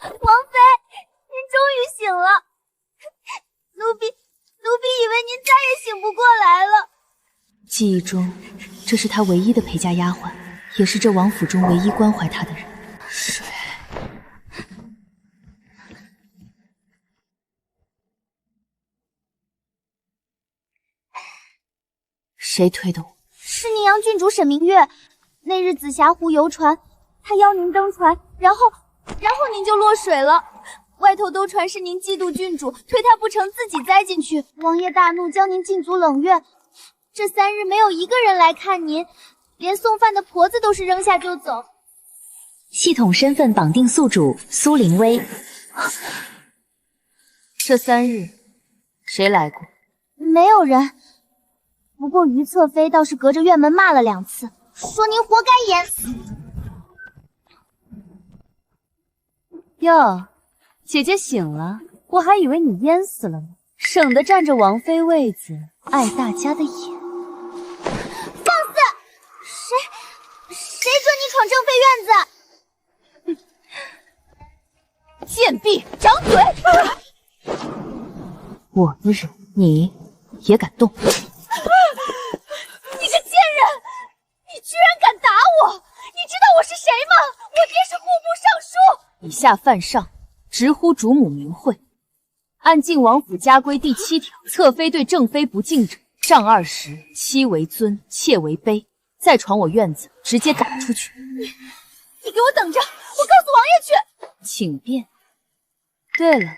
王妃，您终于醒了。奴婢以为您再也醒不过来了。记忆中，这是他唯一的陪嫁丫鬟，也是这王府中唯一关怀他的人。水。谁推的我？是宁阳郡主沈明月。那日紫霞湖游船，她邀您登船，然后您就落水了。外头都传是您嫉妒郡主，推她不成自己栽进去。王爷大怒，将您禁足冷院。这3日没有一个人来看您，连送饭的婆子都是扔下就走。系统身份绑定宿主苏凌薇。这3日谁来过？没有人。不过于侧妃倒是隔着院门骂了2次，说您活该淹死。哟，姐姐醒了，我还以为你淹死了呢，省得占着王妃位子，碍大家的眼。放肆！谁准你闯正妃院子？贱婢，掌嘴！我的人，你也敢动？你个贱人！你居然敢打我！你知道我是谁吗？我爹是户部尚书。以下犯上，直呼主母名讳。按晋王府家规第7条，侧妃对正妃不敬者，杖20，妻为尊，妾为卑。再闯我院子，直接赶出去。你给我等着，我告诉王爷去。请便。对了，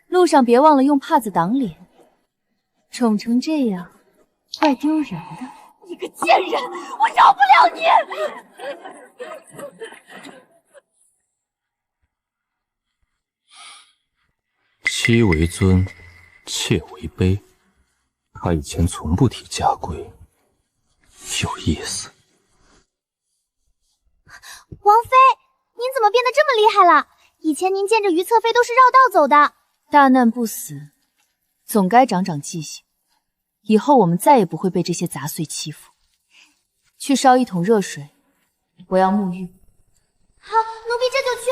路上别忘了用帕子挡脸。宠成这样，怪丢人的。你个贱人，我饶不了你！妻为尊，妾为卑。他以前从不提家规，有意思。王妃，您怎么变得这么厉害了？以前您见着于侧妃都是绕道走的。大难不死，总该长长记性。以后我们再也不会被这些杂碎欺负。去烧1桶热水，我要沐浴。好，奴婢这就去。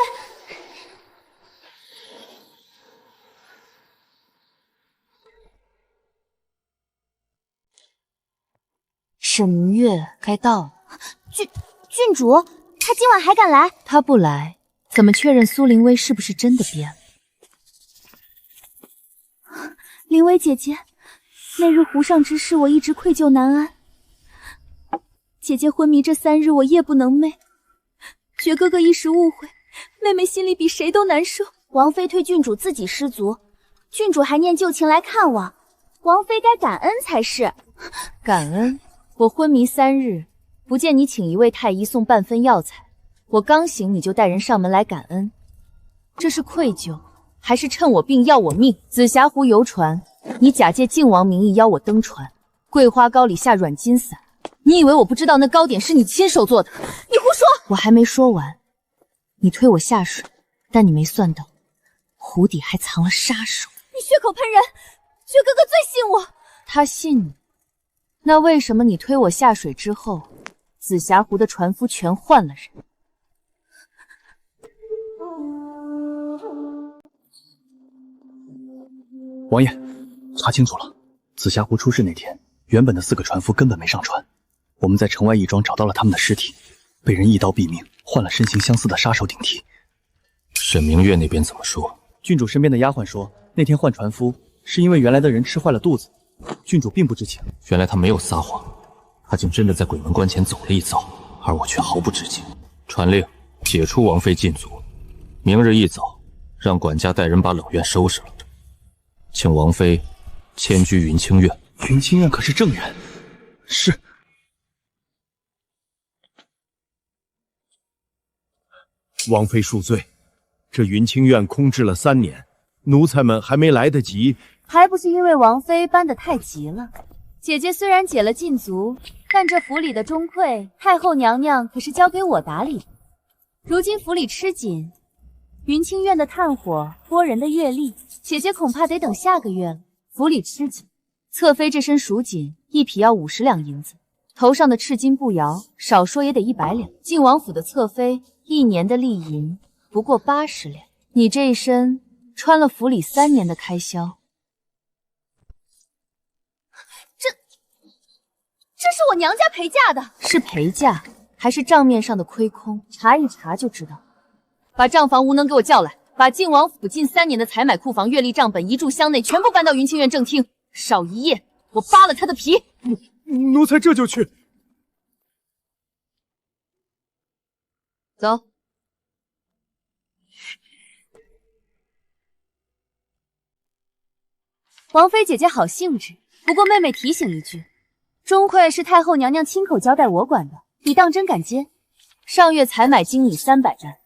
沈明月该到了。郡主，她今晚还敢来？她不来，怎么确认苏凌薇是不是真的变了？凌薇姐姐，那日湖上之事，我一直愧疚难安。姐姐昏迷这3日，我夜不能寐。觉哥哥一时误会，妹妹心里比谁都难受。王妃推郡主自己失足，郡主还念旧情来看我，王妃该感恩才是。感恩？我昏迷3日，不见你请1位太医送半分药材，我刚醒你就带人上门来感恩，这是愧疚，还是趁我病要我命？紫霞湖游船，你假借靖王名义邀我登船，桂花糕里下软筋散，你以为我不知道那糕点是你亲手做的？你胡说！我还没说完，你推我下水，但你没算到湖底还藏了杀手。你血口喷人，觉哥哥最信我。他信你，那为什么你推我下水之后，紫霞湖的船夫全换了人？王爷，查清楚了，紫霞湖出事那天，原本的4个船夫根本没上船。我们在城外义庄找到了他们的尸体，被人一刀毙命，换了身形相似的杀手顶替。沈明月那边怎么说？郡主身边的丫鬟说，那天换船夫是因为原来的人吃坏了肚子，郡主并不知情。原来他没有撒谎，他竟真的在鬼门关前走了一遭，而我却毫不知情。传令，解除王妃禁足，明日一早让管家带人把冷院收拾了，请王妃迁居云清院。云清院可是正院。是。王妃恕罪，这云清院空置了3年，奴才们还没来得及。还不是因为王妃搬得太急了。姐姐虽然解了禁足，但这府里的钟馗，太后娘娘可是交给我打理的。如今府里吃紧，云清院的炭火、拨人的月例，姐姐恐怕得等下个月了。府里吃紧，侧妃这身蜀锦1匹要50两银子，头上的赤金步摇少说也得100两。晋王府的侧妃1年的利银不过80两，你这一身穿了府里3年的开销，这是我娘家陪嫁的。是陪嫁还是账面上的亏空？查一查就知道。把账房无能给我叫来，把晋王府近3年的采买库房月例账本移驻乡内，全部搬到云清苑正厅。少一夜，我扒了他的皮。奴才这就去。走。王妃姐姐好兴致，不过妹妹提醒一句，钟馗是太后娘娘亲口交代我管的，你当真敢接？上月采买精米300担，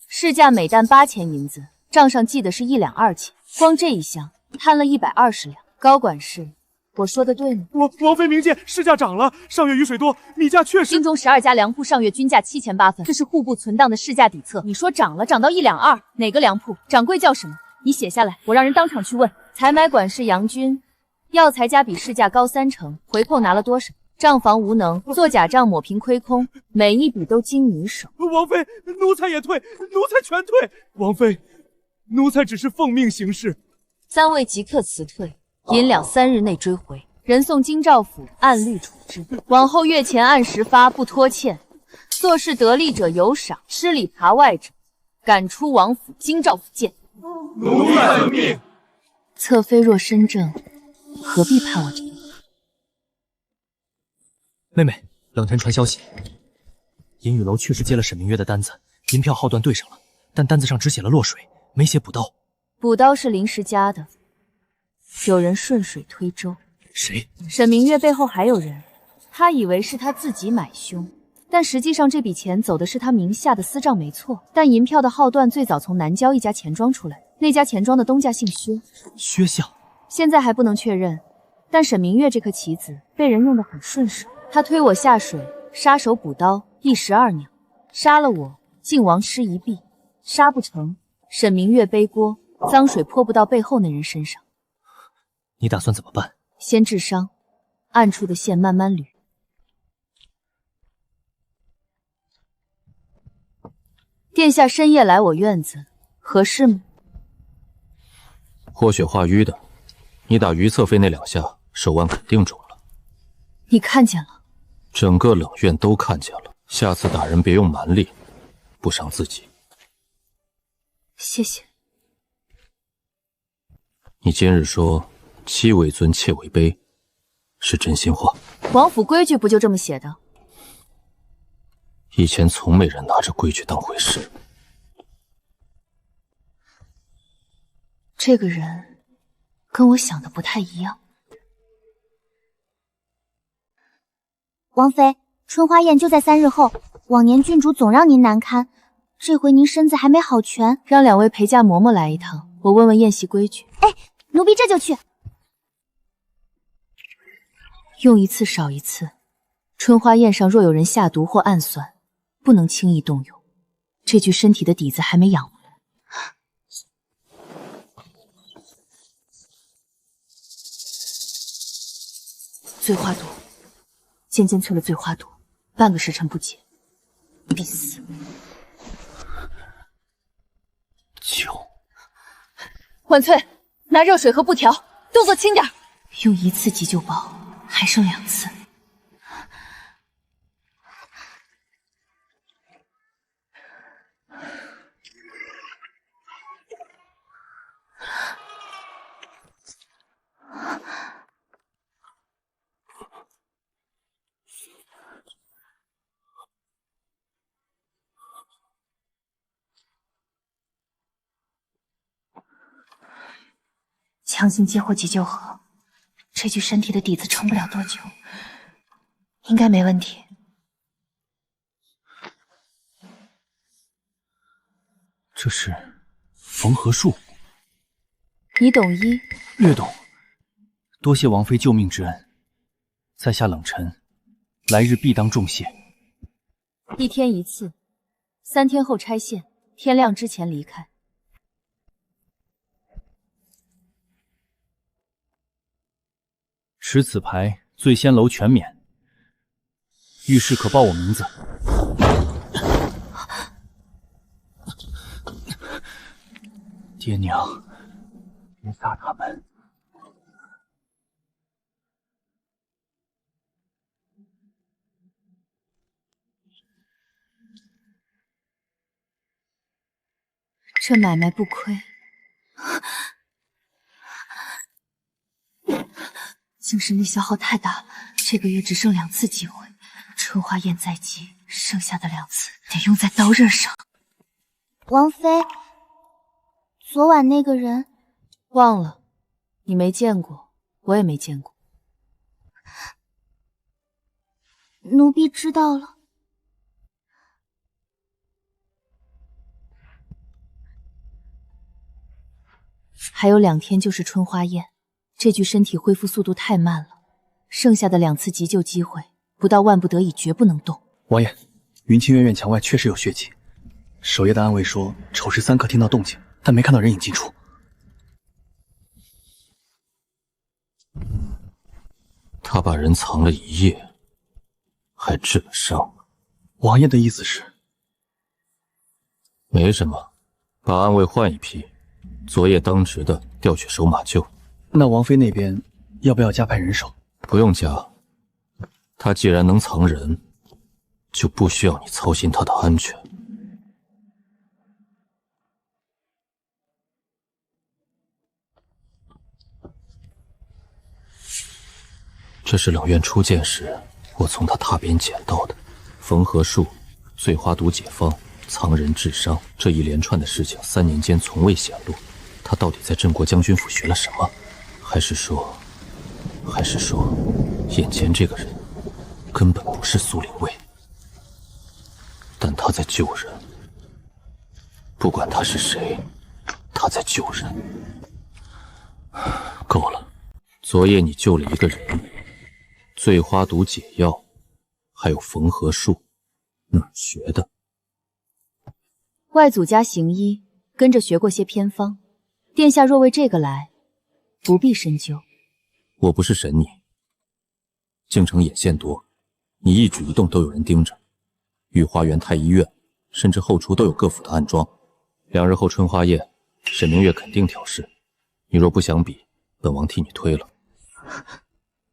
市价每担8000银子，账上记的是1两2钱，光这一项贪了120两。高管事，我说的对吗？王妃明鉴，市价涨了，上月雨水多，米价确实。京中12家粮铺上月均价7008分，这是户部存档的市价底册。你说涨了，涨到1两2，哪个粮铺？掌柜叫什么？你写下来，我让人当场去问。采买管事杨军，药材价比市价高30%，回扣拿了多少？账房无能，做假账抹平亏空，每一笔都经你手。王妃，奴才也退，奴才全退。王妃，奴才只是奉命行事。3位即刻辞退，银两3日内追回，人送京兆府，按律处置。往后月钱按时发，不拖欠。做事得力者有赏，失礼扒外者赶出王府。京兆府见。奴才遵命。侧妃若身正，何必怕我这个？妹妹，冷晨传消息，银雨楼确实接了沈明月的单子，银票号段对上了，但单子上只写了落水，没写补刀。补刀是临时加的，有人顺水推舟。谁？沈明月背后还有人，他以为是他自己买凶，但实际上这笔钱走的是他名下的私账没错。但银票的号段最早从南郊一家钱庄出来，那家钱庄的东家姓薛，薛相。现在还不能确认，但沈明月这颗棋子被人用得很顺手。他推我下水，杀手补刀，1石2鸟，杀了我，晋王失一臂；杀不成，沈明月背锅，脏水泼不到背后那人身上。你打算怎么办？先治伤，暗处的线慢慢捋。殿下深夜来我院子，何事吗？活血化瘀的，你打于侧妃那2下，手腕肯定肿了。你看见了？整个冷院都看见了。下次打人别用蛮力，不伤自己。谢谢。你今日说妻为尊，妾为卑，是真心话。王府规矩不就这么写的？以前从没人拿着规矩当回事。这个人跟我想的不太一样。王妃，春花宴就在3日后，往年郡主总让您难堪，这回您身子还没好全，让2位陪嫁嬷嬷来一趟，我问问宴席规矩。哎，奴婢这就去。用一次少一次，春花宴上若有人下毒或暗算，不能轻易动用。这具身体的底子还没养回来。醉花毒，渐渐萃了醉花毒，半个时辰不解，必死。酒。婉翠，拿热水和布条，动作轻点。用1次急救包，还剩2次。强行激活急救盒，这具身体的底子撑不了多久，应该没问题。这是缝合术。你懂医？略懂。多谢王妃救命之恩，在下冷晨，来日必当重谢。1天1次，3天后拆线，天亮之前离开。持此牌，醉仙楼全免。遇事可报我名字。爹娘，别杀他们！这买卖不亏，精神力消耗太大了。这个月只剩2次机会，春花宴在即，剩下的2次得用在刀刃上。王妃，昨晚那个人忘了，你没见过，我也没见过。奴婢知道了。还有2天就是春花宴，这具身体恢复速度太慢了，剩下的2次急救机会，不到万不得已绝不能动。王爷，云清苑院墙外确实有血迹，守夜的暗卫说丑时3刻听到动静，但没看到人影进出。他把人藏了1夜，还治了伤。王爷的意思是？没什么，把暗卫换一批，昨夜当值的调去守马厩。那王妃那边要不要加派人手？不用加，他既然能藏人，就不需要你操心他的安全。这是冷院初见时我从他榻边捡到的缝合术、醉花毒解方、藏人治伤，这一连串的事情3年间从未显露。他到底在镇国将军府学了什么？还是说，眼前这个人根本不是苏灵卫，但他在救人。不管他是谁，他在救人。够了，昨夜你救了一个人，醉花毒解药，还有缝合术，哪儿学的？外祖家行医，跟着学过些偏方。殿下若为这个来，不必深究。我不是审你。京城眼线多，你一举一动都有人盯着。御花园、太医院，甚至后厨都有各府的暗桩。2日后春花宴，沈明月肯定挑事。你若不想比，本王替你推了。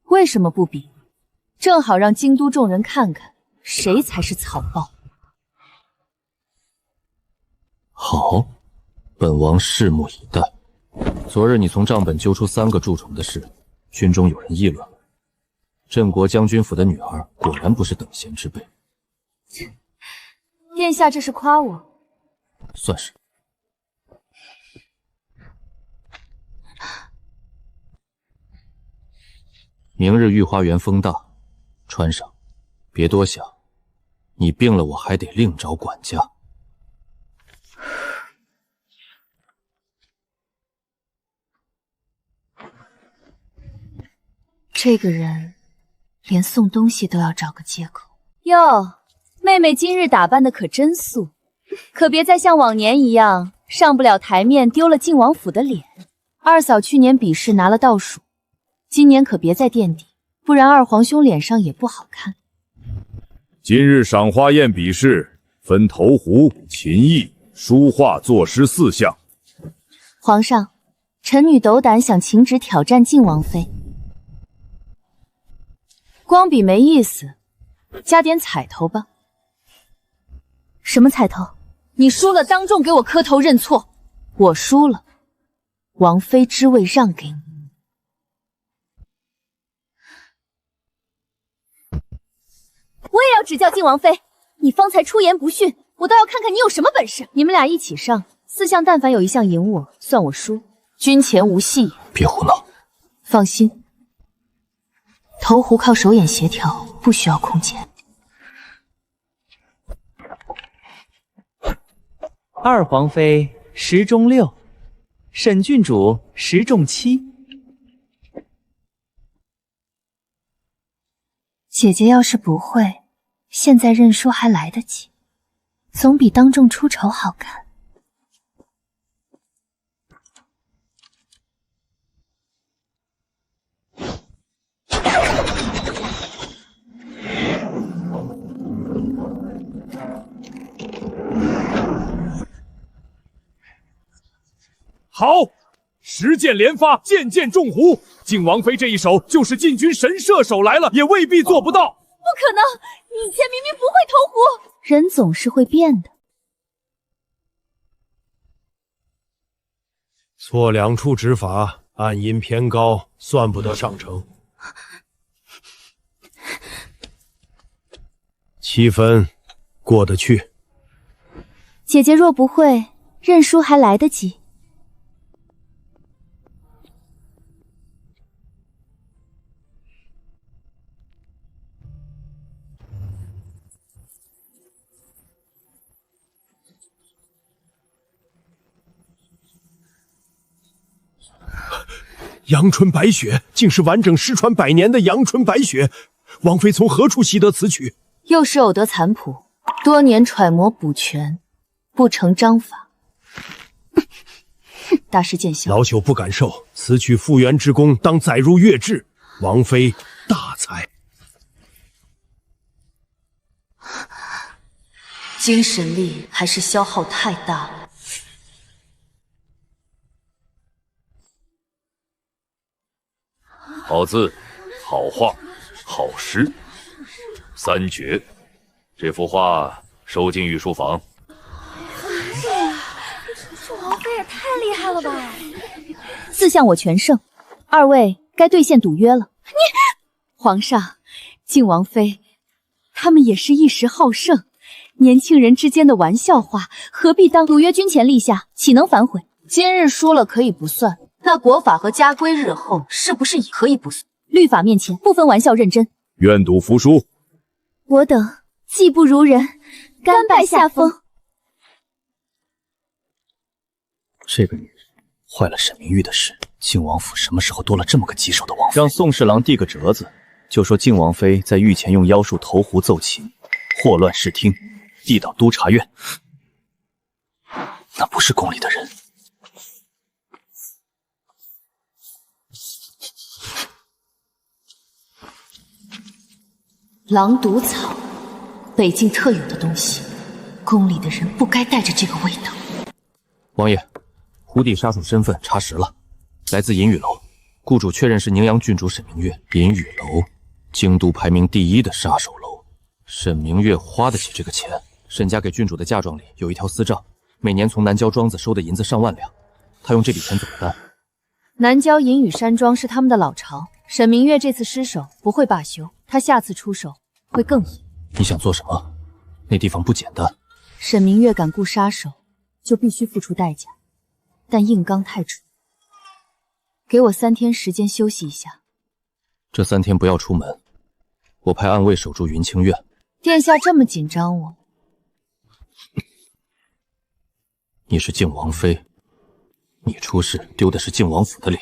为什么不比？正好让京都众人看看，谁才是草包。好，本王拭目以待。昨日你从账本揪出3个蛀虫的事，军中有人议论了。镇国将军府的女儿果然不是等闲之辈。殿下这是夸我？算是。明日御花园风大，穿上，别多想。你病了，我还得另找管家。这个人连送东西都要找个借口。哟，妹妹今日打扮的可真素，可别再像往年一样上不了台面，丢了晋王府的脸。二嫂去年比试拿了倒数，今年可别再垫底，不然二皇兄脸上也不好看。今日赏花宴比试分投壶、琴艺、书画、作诗4项。皇上，臣女斗胆想请旨挑战晋王妃。光比没意思，加点彩头吧。什么彩头？你输了，当众给我磕头认错。我输了，王妃之位让给你。我也要指教晋王妃，你方才出言不逊，我倒要看看你有什么本事。你们俩一起上，4项但凡有1项赢我，算我输。君前无戏言。别胡闹。放心，投壶靠手眼协调，不需要空间。二皇妃10中6，沈郡主10中7。姐姐要是不会，现在认输还来得及，总比当众出丑好看。好，十箭连发，箭箭中狐。靖王妃这一手，就是禁军神射手来了，也未必做不到。不可能！以前明明不会投壶。人总是会变的。错两处执法，暗音偏高，算不得上乘。7分，过得去。姐姐若不会，认输还来得及。阳春白雪，竟是完整失传100年的阳春白雪。王妃从何处习得此曲？又是偶得残谱，多年揣摩补全，不成章法。大师见笑。老朽不敢受，此曲复原之功，当载入乐制。王妃大才。精神力还是消耗太大了。好字，好画，好诗，3绝。这幅画收进御书房。这王妃也太厉害了吧！4项我全胜，2位该兑现赌约了。皇上，靖王妃，他们也是一时好胜，年轻人之间的玩笑话，何必当赌约军前立下，岂能反悔？今日输了可以不算，那国法和家规日后是不是也可以不算？律法面前不分玩笑认真。愿赌服输。我等技不如人，甘拜下风。这个女人坏了沈明玉的事。靖王府什么时候多了这么个棘手的王妃？让宋侍郎递个折子，就说靖王妃在御前用妖术投壶奏琴，祸乱视听，递到督察院。那不是宫里的人。狼毒草，北境特有的东西，宫里的人不该带着这个味道。王爷，胡地杀手身份查实了，来自银雨楼，雇主确认是宁阳郡主沈明月。银雨楼，京都排名第1的杀手楼，沈明月花得起这个钱。沈家给郡主的嫁妆里有一条私账，每年从南郊庄子收的银子上万两，他用这笔钱怎么办？南郊银雨山庄是他们的老巢，沈明月这次失手不会罢休，他下次出手会更狠。你想做什么？那地方不简单。沈明月敢雇杀手，就必须付出代价，但硬刚太准。给我3天时间休息一下。这3天不要出门，我派暗卫守住云清苑。殿下这么紧张我？你是靖王妃，你出事丢的是靖王府的脸。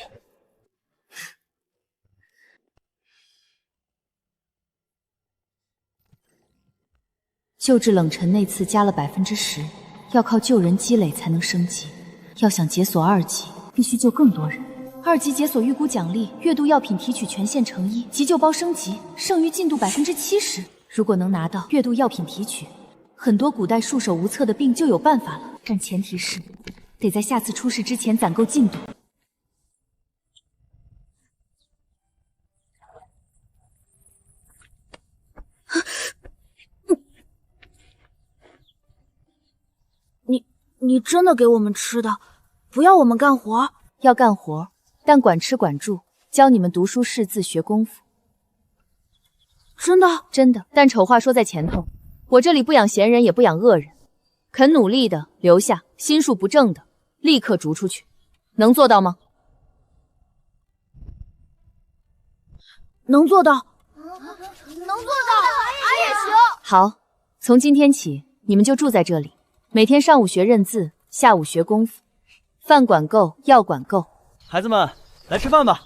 救治冷尘那次加了10%，要靠救人积累才能升级。要想解锁2级，必须救更多人。2级解锁预估奖励，月度药品提取全线乘1，急救包升级，剩余进度70%。如果能拿到月度药品提取，很多古代束手无策的病就有办法了。但前提是，得在下次出事之前攒够进度。你真的给我们吃的，不要我们干活？要干活，但管吃管住，教你们读书识字学功夫。真的？真的。但丑话说在前头，我这里不养闲人，也不养恶人，肯努力的留下，心术不正的立刻逐出去，能做到吗？能做到，能做到，俺也行。好，从今天起，你们就住在这里。每天上午学认字，下午学功夫，饭管够，药管够。孩子们，来吃饭吧。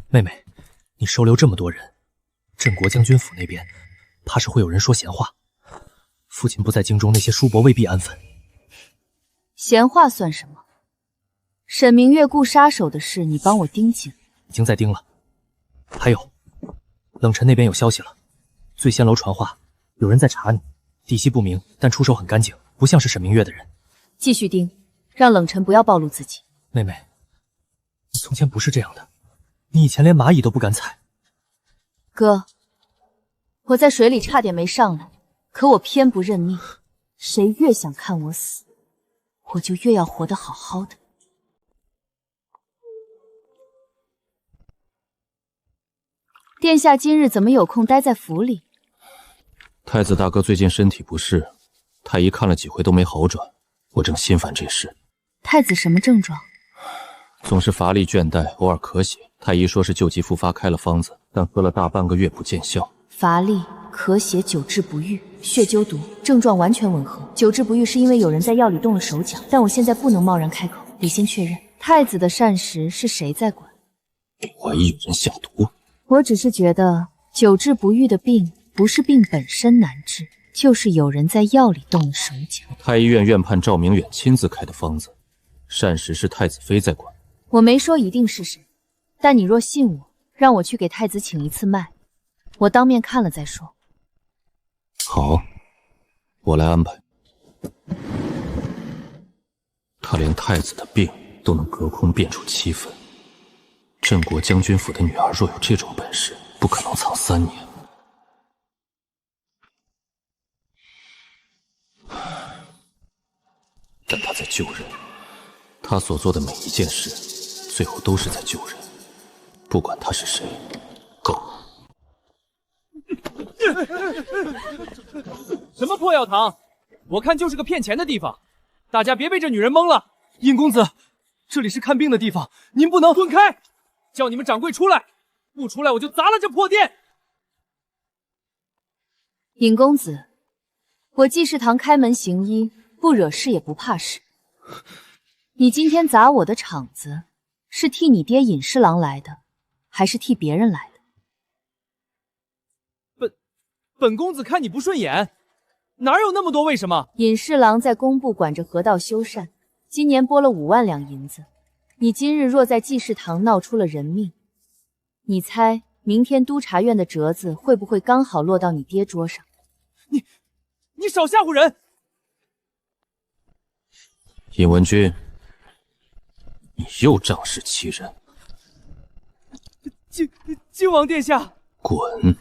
妹妹，你收留这么多人，镇国将军府那边怕是会有人说闲话。父亲不在京中，那些叔伯未必安分。闲话算什么？沈明月雇杀手的事，你帮我盯紧。已经在盯了。还有，冷尘那边有消息了，醉仙楼传话，有人在查你。底细不明，但出手很干净，不像是沈明月的人。继续盯，让冷晨不要暴露自己。妹妹，你从前不是这样的，你以前连蚂蚁都不敢踩。哥，我在水里差点没上来，可我偏不认命。谁越想看我死，我就越要活得好好的。殿下今日怎么有空待在府里？太子大哥最近身体不适，太医看了几回都没好转，我正心烦这事。太子什么症状？总是乏力倦怠，偶尔咳血。太医说是旧疾复发，开了方子，但喝了大半个月不见效。乏力、咳血、久治不愈、血鸠毒，症状完全吻合。久治不愈是因为有人在药里动了手脚，但我现在不能贸然开口，得先确认太子的膳食是谁在管。怀疑有人下毒。我只是觉得久治不愈的病，不是病本身难治，就是有人在药里动了手脚。太医院院判赵明远亲自开的方子，膳食是太子妃在管。我没说一定是谁，但你若信我，让我去给太子请一次脉，我当面看了再说。好，我来安排。他连太子的病都能隔空变出7分，镇国将军府的女儿若有这种本事，不可能藏3年。但他在救人，他所做的每一件事，最后都是在救人，不管他是谁。够。什么破药堂？我看就是个骗钱的地方，大家别被这女人蒙了。尹公子，这里是看病的地方，您不能分开。叫你们掌柜出来，不出来我就砸了这破店。尹公子，我济世堂开门行医，不惹事也不怕事。你今天砸我的场子，是替你爹尹侍郎来的，还是替别人来的？本公子看你不顺眼，哪有那么多为什么？尹侍郎在工部管着河道修缮，今年拨了5万两银子。你今日若在济世堂闹出了人命，你猜明天督察院的折子会不会刚好落到你爹桌上？你少吓唬人！尹文君，你又仗势欺人！靖王殿下，滚！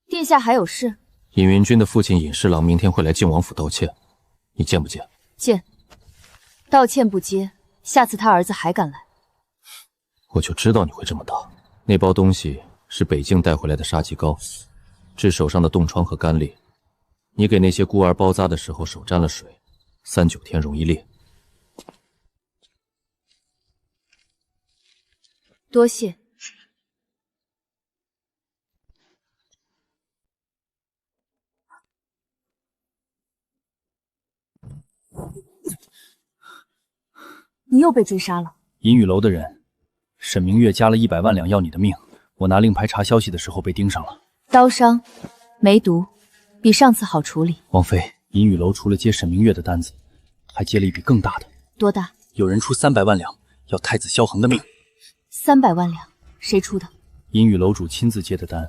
殿下还有事？尹云君的父亲尹侍郎明天会来靖王府道歉，你见不见？见。道歉不接，下次他儿子还敢来。我就知道你会这么打。那包东西是北境带回来的沙棘膏，治手上的冻疮和干裂。你给那些孤儿包扎的时候手沾了水，3、9天容易裂。多谢。你又被追杀了。银雨楼的人，沈明月加了100万两要你的命。我拿令牌查消息的时候被盯上了，刀伤，梅毒，比上次好处理。王妃，银雨楼除了接沈明月的单子，还接了一笔更大的。多大？有人出300万两要太子萧恒的命。300万两，谁出的？银雨楼主亲自接的单，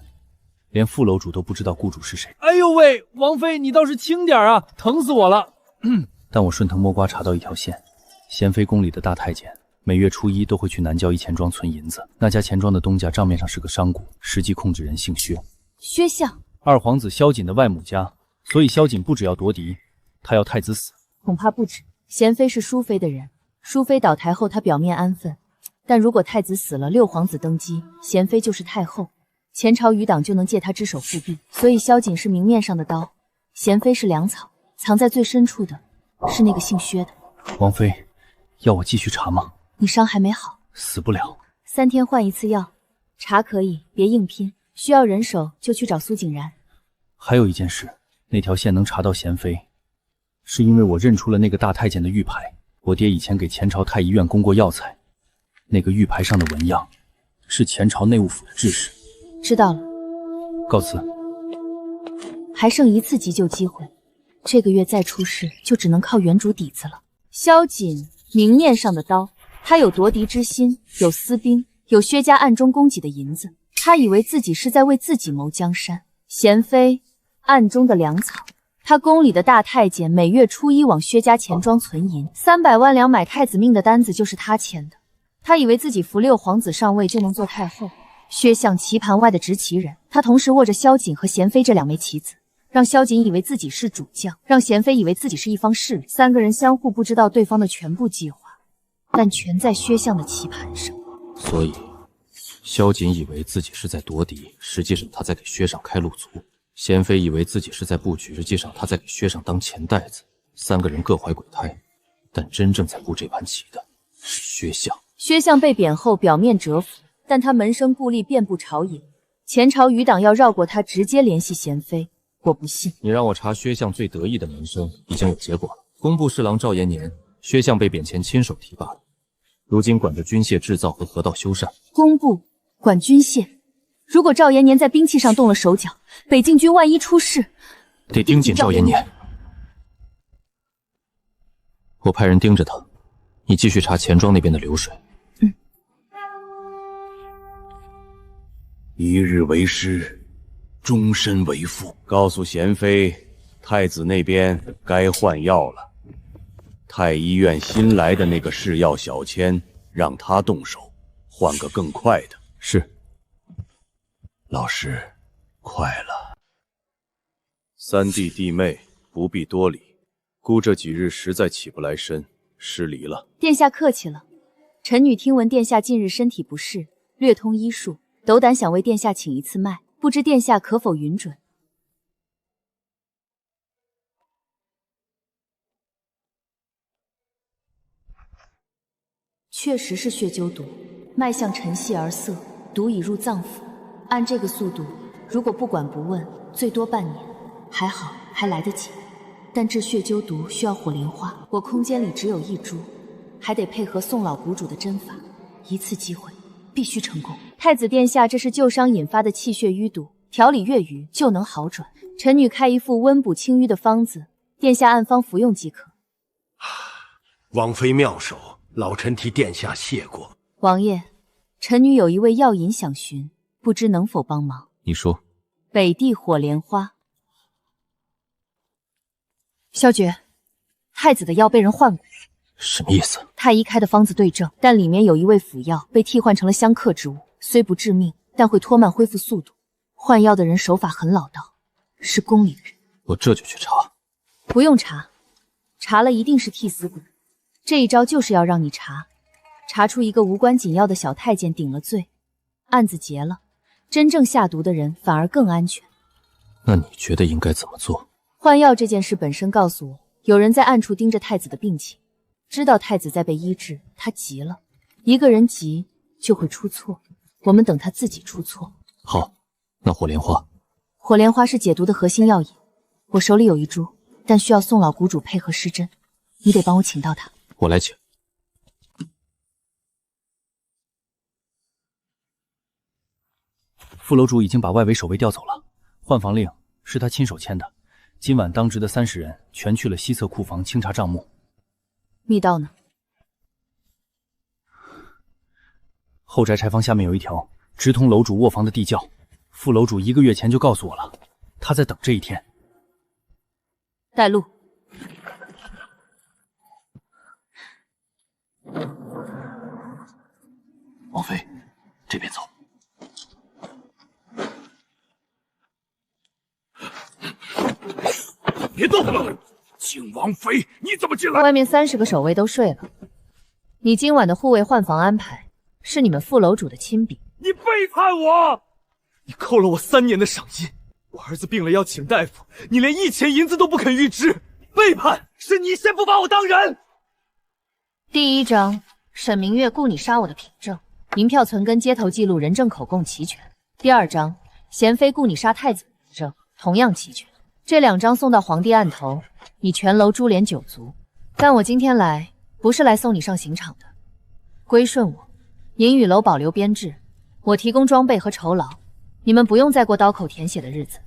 连副楼主都不知道雇主是谁。哎呦喂，王妃你倒是轻点啊，疼死我了！但我顺藤摸瓜查到一条线，贤妃宫里的大太监每月初1都会去南郊一钱庄存银子，那家钱庄的东家账面上是个商贾，实际控制人姓薛。薛相，二皇子萧瑾的外母家，所以萧瑾不只要夺嫡，他要太子死。恐怕不止。贤妃是淑妃的人，淑妃倒台后他表面安分，但如果太子死了，6皇子登基，贤妃就是太后，前朝余党就能借他只手复辟。所以萧瑾是明面上的刀，贤妃是粮草，藏在最深处的是那个姓薛的。王妃，要我继续查吗？你伤还没好，死不了。3天换1次药，查可以，别硬拼。需要人手就去找苏景然。还有一件事，那条线能查到贤妃，是因为我认出了那个大太监的玉牌。我爹以前给前朝太医院供过药材，那个玉牌上的纹样是前朝内务府的制式。知道了，告辞。还剩1次急救机会，这个月再出事就只能靠原主底子了。萧瑾明面上的刀，他有夺嫡之心，有私兵，有薛家暗中供给的银子，他以为自己是在为自己谋江山。贤妃暗中的粮草。他宫里的大太监每月初一往薛家钱庄存银，300万两买太子命的单子就是他签的。他以为自己扶6皇子上位就能做太后。薛相棋盘外的执旗人，他同时握着萧瑾和娴妃这2枚棋子，让萧瑾以为自己是主将，让娴妃以为自己是一方势力。3个人相互不知道对方的全部计划，但全在薛相的棋盘上。所以，萧瑾以为自己是在夺嫡，实际上他在给薛尚开路卒。娴妃以为自己是在布局，实际上他在给薛尚当钱袋子。3个人各怀鬼胎，但真正在布这盘棋的是薛相。薛相被贬后，表面蛰伏，但他门生故吏遍布朝野，前朝余党要绕过他，直接联系娴妃。我不信。你让我查薛相最得意的门生，已经有结果了。工部侍郎赵延年，薛相被贬前亲手提拔的，如今管着军械制造和河道修缮。工部管军械。如果赵延年在兵器上动了手脚，北境军万一出事，得盯紧赵延年。我派人盯着他，你继续查钱庄那边的流水。一日为师，终身为父。告诉娴妃，太子那边该换药了。太医院新来的那个试药小千，让他动手，换个更快的。是。老师，快了。3弟弟妹不必多礼，姑这几日实在起不来身，失礼了。殿下客气了。臣女听闻殿下近日身体不适，略通医术，斗胆想为殿下请一次脉，不知殿下可否允准？确实是血鸠毒，脉象沉细而涩，毒已入脏腑。按这个速度，如果不管不问，最多半年。还好，还来得及。但治血鸠毒需要火莲花，我空间里只有1株，还得配合宋老谷主的针法，一次机会，必须成功。太子殿下，这是旧伤引发的气血淤堵，调理月余就能好转。臣女开一副温补清淤的方子，殿下按方服用即可。王妃妙手，老臣替殿下谢过。王爷，臣女有一味药引想寻，不知能否帮忙？你说。北地火莲花。萧诀，太子的药被人换过。什么意思？太医开的方子对症，但里面有一味辅药被替换成了相克之物，虽不致命，但会拖慢恢复速度。换药的人手法很老道，是宫里人。我这就去查。不用查，查了一定是替死鬼。这一招就是要让你查，查出一个无关紧要的小太监顶了罪，案子结了，真正下毒的人反而更安全。那你觉得应该怎么做？换药这件事本身告诉我，有人在暗处盯着太子的病情，知道太子在被医治，他急了。一个人急就会出错，我们等他自己出错。好，那火莲花。火莲花是解毒的核心药引，我手里有1株，但需要宋老谷主配合施针，你得帮我请到他。我来请。副楼主已经把外围守卫调走了，换房令是他亲手签的。今晚当值的30人全去了西侧库房清查账目。密道呢？后宅柴房下面有一条直通楼主卧房的地窖，副楼主1个月前就告诉我了，他在等这一天。带路。王妃，这边走。别动了！靖王妃，你怎么进来？外面30个守卫都睡了，你今晚的护卫换房安排是你们副楼主的亲笔。你背叛我！你扣了我3年的赏金，我儿子病了要请大夫，你连1钱银子都不肯预支，背叛！是你先不把我当人。第1章，沈明月雇你杀我的凭证，银票存根、街头记录、人证口供齐全。第2章，娴妃雇你杀太子的凭证同样齐全。这2章送到皇帝案头，你全楼株连9族。但我今天来不是来送你上刑场的，归顺我，银雨楼保留编制，我提供装备和酬劳，你们不用再过刀口舔血的日子。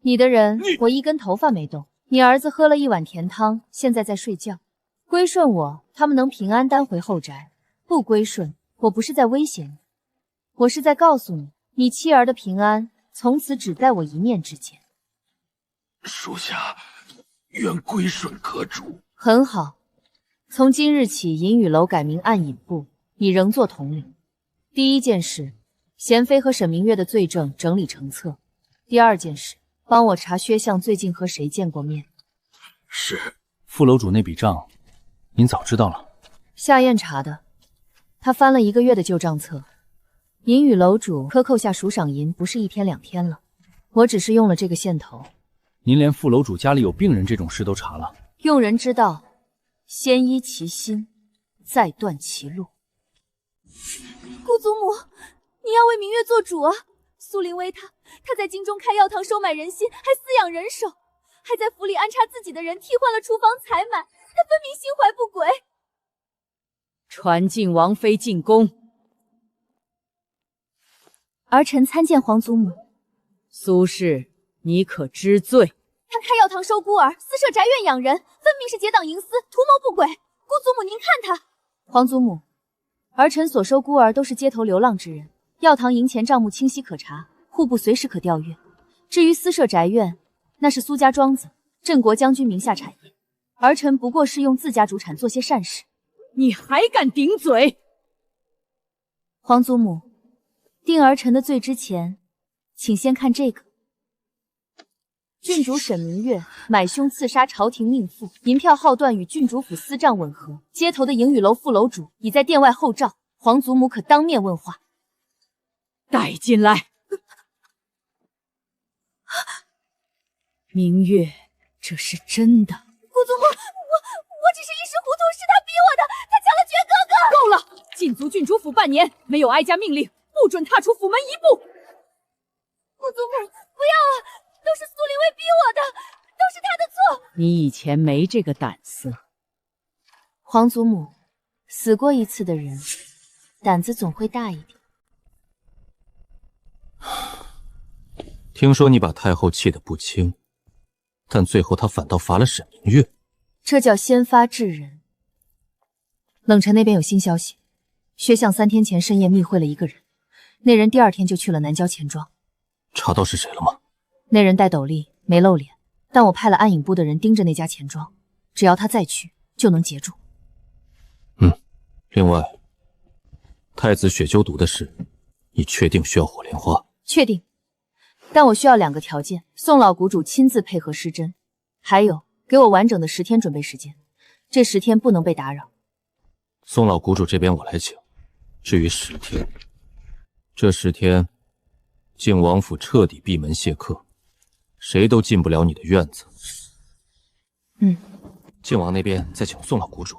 你的人，我一根头发没动。你儿子喝了1碗甜汤，现在在睡觉。归顺我，他们能平安担回后宅；不归顺，我不是在威胁你，我是在告诉你，你妻儿的平安从此只在我一念之间。属下愿归顺阁主。很好，从今日起，银雨楼改名暗影部，你仍做统领。第一件事，贤妃和沈明月的罪证整理成册。第二件事，帮我查薛相最近和谁见过面。是。副楼主那笔账，您早知道了。夏燕查的，他翻了1个月的旧账册。银雨楼主克扣下赎赏银不是1天2天了，我只是用了这个线头。您连副楼主家里有病人这种事都查了？用人之道，先依其心，再断其路。姑祖母，你要为明月做主啊！苏林威他在京中开药堂收买人心，还饲养人手，还在府里安插自己的人替换了厨房采买，他分明心怀不轨。传晋王妃进宫。儿臣参见皇祖母。苏氏，你可知罪？他开药堂收孤儿，私设宅院养人，分明是结党营私，图谋不轨。姑祖母，您看他。皇祖母，儿臣所收孤儿都是街头流浪之人，药堂银钱账目清晰可查，户部随时可调阅。至于私设宅院，那是苏家庄子、镇国将军名下产业，儿臣不过是用自家主产做些善事。你还敢顶嘴？皇祖母，定儿臣的罪之前，请先看这个。郡主沈明月买凶刺杀朝廷命妇，银票号段与郡主府私账吻合。街头的银雨楼副楼主已在殿外候召，皇祖母可当面问话。带进来。明月，这是真的。姑祖母，我只是一时糊涂，是他逼我的，他抢了爵哥哥。够了！禁足郡主府半年，没有哀家命令，不准踏出府门一步。姑祖母，不要啊！都是苏林威逼我的，都是他的错。你以前没这个胆色。皇祖母，死过一次的人，胆子总会大一点。听说你把太后气得不轻，但最后她反倒罚了沈明月，这叫先发制人。冷城那边有新消息，薛相3天前深夜密会了一个人，那人第2天就去了南郊钱庄。查到是谁了吗？那人戴斗笠，没露脸，但我派了暗影部的人盯着那家钱庄，只要他再去，就能截住。另外，太子血鸠毒的事，你确定需要火莲花？确定，但我需要2个条件：宋老谷主亲自配合施针，还有给我完整的10天准备时间，这10天不能被打扰。宋老谷主这边我来请，至于10天，这10天，靖王府彻底闭门谢客，谁都进不了你的院子。靖王那边再请宋老谷主，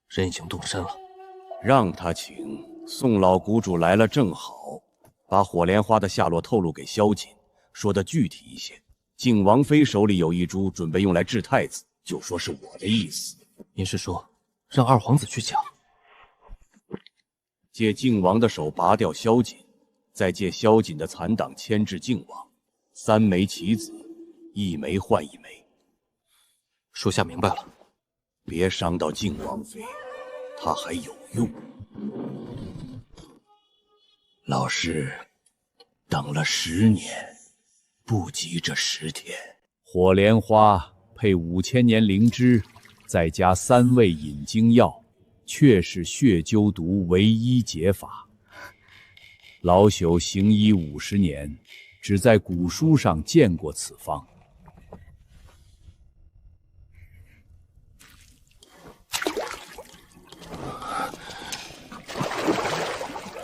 人已经动身了。让他请，宋老谷主来了正好，把火莲花的下落透露给萧瑾，说的具体一些。靖王妃手里有一株，准备用来治太子，就说是我的意思。您是说让二皇子去抢？借靖王的手拔掉萧瑾，再借萧瑾的残党牵制靖王，3枚棋子，1枚换1枚。属下明白了。别伤到靖王妃，她还有用。老师等了10年，不及这10天。火莲花配5000年灵芝，再加3味引经药，确是血鸠毒唯一解法。老朽行医50年，只在古书上见过此方。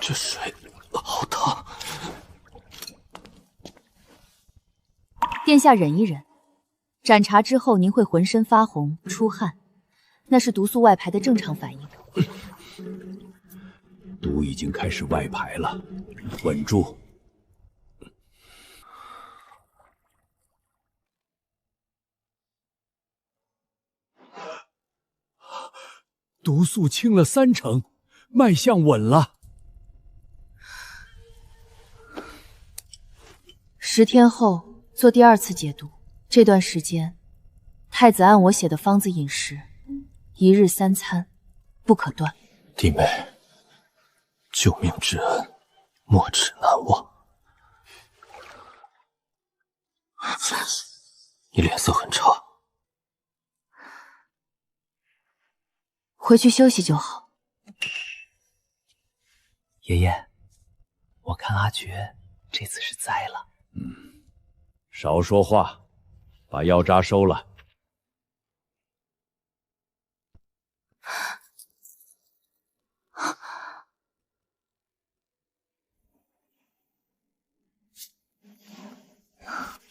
这水好烫。殿下忍一忍，盏茶之后您会浑身发红、出汗，那是毒素外排的正常反应。毒已经开始外排了，稳住。毒素清了30%，脉象稳了。10天后做第2次解毒，这段时间，太子按我写的方子饮食，1日3餐，不可断。弟妹，救命之恩，没齿难忘。你脸色很差，回去休息就好。爷爷，我看阿珏这次是栽了。少说话，把药渣收了。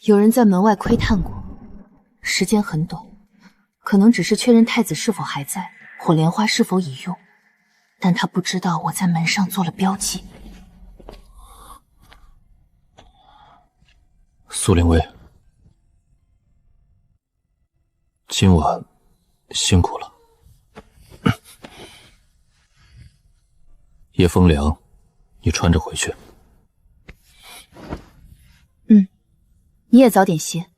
有人在门外窥探过，时间很短，可能只是确认太子是否还在，火莲花是否已用，但他不知道我在门上做了标记。苏灵薇，今晚辛苦了。夜风凉，你穿着回去。你也早点歇。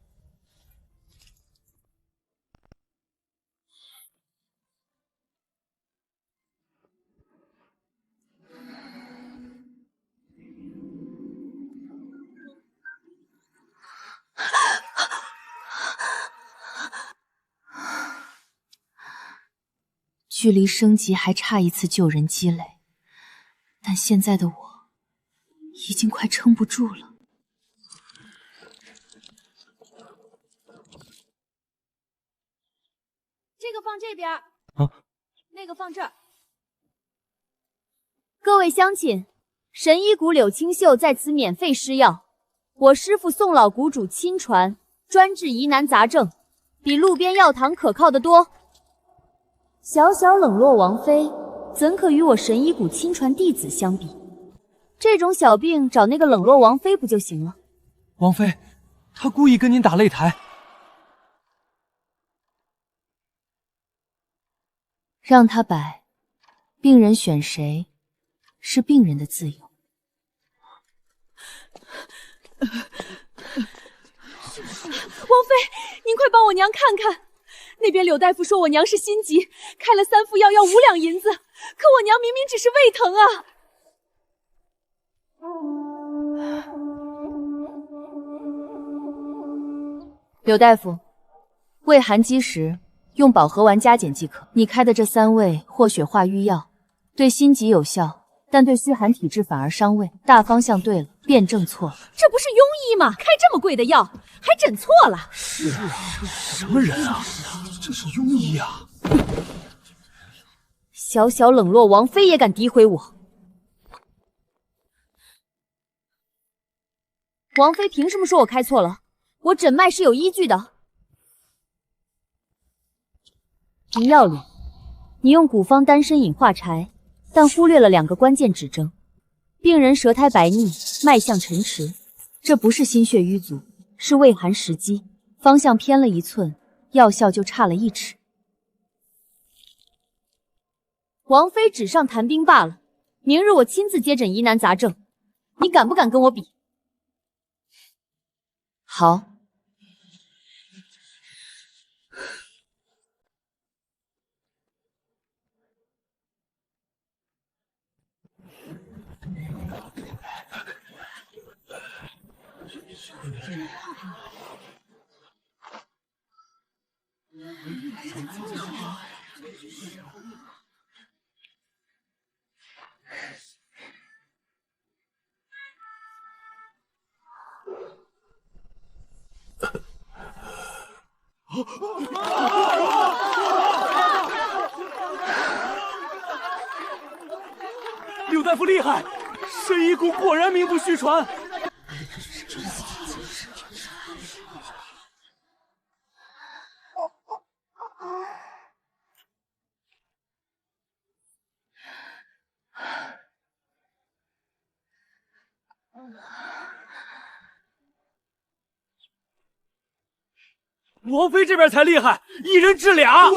距离升级还差一次救人积累，但现在的我已经快撑不住了。这个放这边，那个放这儿。各位乡亲，神医谷柳清秀在此免费施药，我师父宋老谷主亲传，专治疑难杂症，比路边药堂可靠得多。小小冷落王妃，怎可与我神医谷亲传弟子相比？这种小病找那个冷落王妃不就行了？王妃，她故意跟您打擂台。让他摆，病人选谁是病人的自由。王妃，您快帮我娘看看，那边柳大夫说我娘是心急，开了3副药要5两银子，可我娘明明只是胃疼啊！柳大夫，胃寒积食，用保和丸加减即可。你开的这3味活血化瘀药，对心急有效，但对虚寒体质反而伤胃。大方向对了，辩证错了。这不是庸医吗？开这么贵的药，还诊错了。是啊，什么人啊？这是庸医啊！小小冷落王妃也敢诋毁我？王妃凭什么说我开错了？我诊脉是有依据的。医药里，你用古方丹参饮化柴，但忽略了2个关键指征：病人舌苔白腻，脉象沉迟，这不是心血瘀阻，是胃寒时积。方向偏了1寸，药效就差了1尺。王妃纸上谈兵罢了，明日我亲自接诊疑难杂症，你敢不敢跟我比？好。柳大夫厉害，神医谷果然名不虚传。王妃这边才厉害，一人治俩。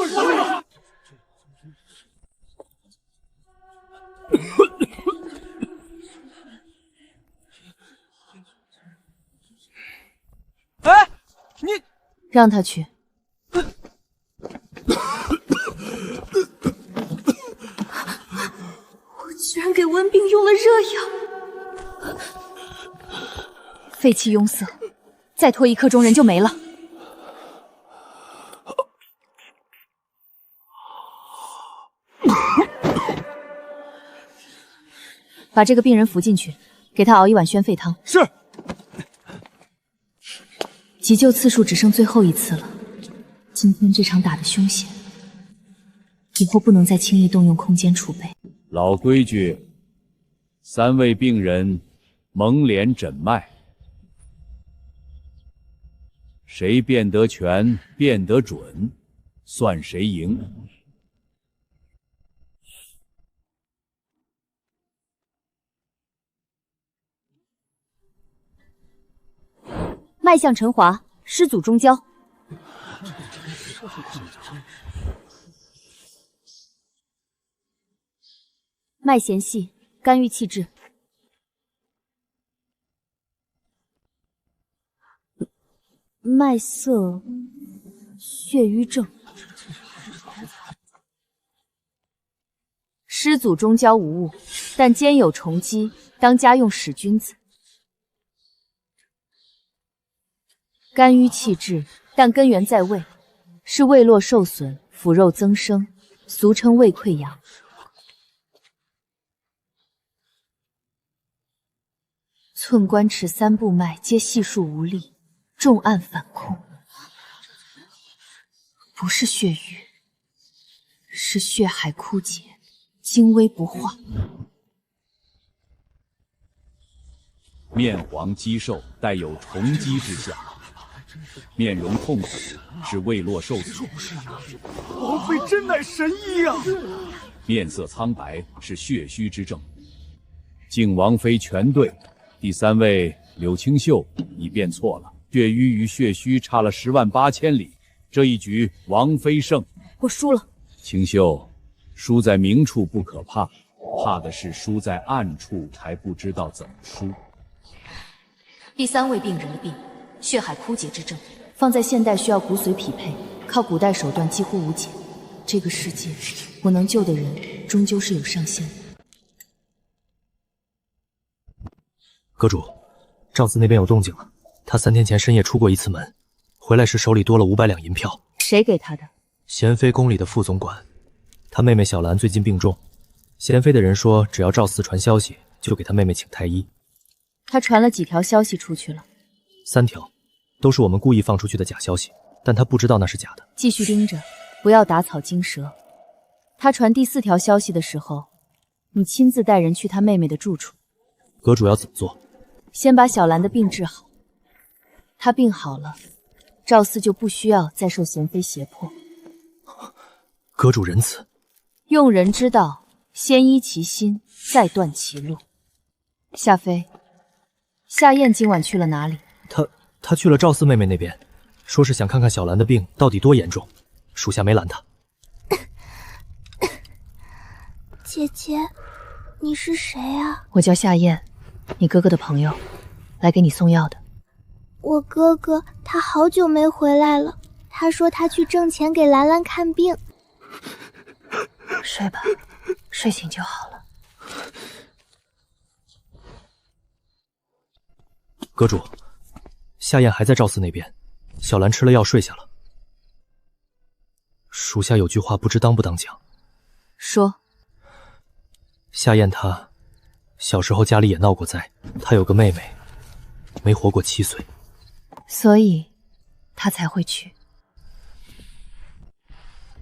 哎，你让他去。我居然给温病用了热药，废气壅塞，再拖1刻钟人就没了。把这个病人扶进去，给他熬1碗宣肺汤。是。急救次数只剩最后1次了，今天这场打得凶险，以后不能再轻易动用空间储备。老规矩，3位病人蒙脸诊脉，谁辨得全、辨得准，算谁赢。脉象沉滑，失阻中焦。脉弦细，肝郁气滞。脉涩，血瘀症。失阻中焦无误，但兼有虫积，当加用使君子。肝郁气滞，但根源在胃，是胃络受损，腐肉增生，俗称胃溃疡。寸关尺3步脉皆细数无力，重按反空。不是血瘀，是血海枯竭，精微不化。面黄肌瘦，带有虫积之象。面容痛苦，是胃络受损。王妃真乃神医啊！面色苍白，是血虚之症。敬王妃全对。第3位柳青秀已辨错了，血瘀与血虚差了108000里，这一局王妃胜。我输了。青秀，输在明处不可怕，怕的是输在暗处还不知道怎么输。第3位病人的病，血海枯竭之症，放在现代需要骨髓匹配，靠古代手段几乎无解。这个世界，我能救的人终究是有上限的。阁主，赵四那边有动静了。他3天前深夜出过1次门，回来时手里多了500两银票。谁给他的？贤妃宫里的副总管，他妹妹小兰最近病重，贤妃的人说，只要赵四传消息，就给他妹妹请太医。他传了几条消息出去了？3条，都是我们故意放出去的假消息，但他不知道那是假的。继续盯着，不要打草惊蛇。他传第4条消息的时候，你亲自带人去他妹妹的住处。阁主要怎么做？先把小兰的病治好，她病好了，赵四就不需要再受贤妃胁迫。阁主仁慈。用人之道，先医其心，再断其路。夏妃，夏燕今晚去了哪里？他去了赵四妹妹那边，说是想看看小兰的病到底多严重，属下没拦他。姐姐，你是谁啊？我叫夏燕，你哥哥的朋友，来给你送药的。我哥哥他好久没回来了，他说他去挣钱给兰兰看病。睡吧，睡醒就好了。阁主，夏燕还在赵四那边，小兰吃了药睡下了。属下有句话不知当不当讲。说。夏燕她小时候家里也闹过灾，她有个妹妹，没活过7岁，所以她才会去。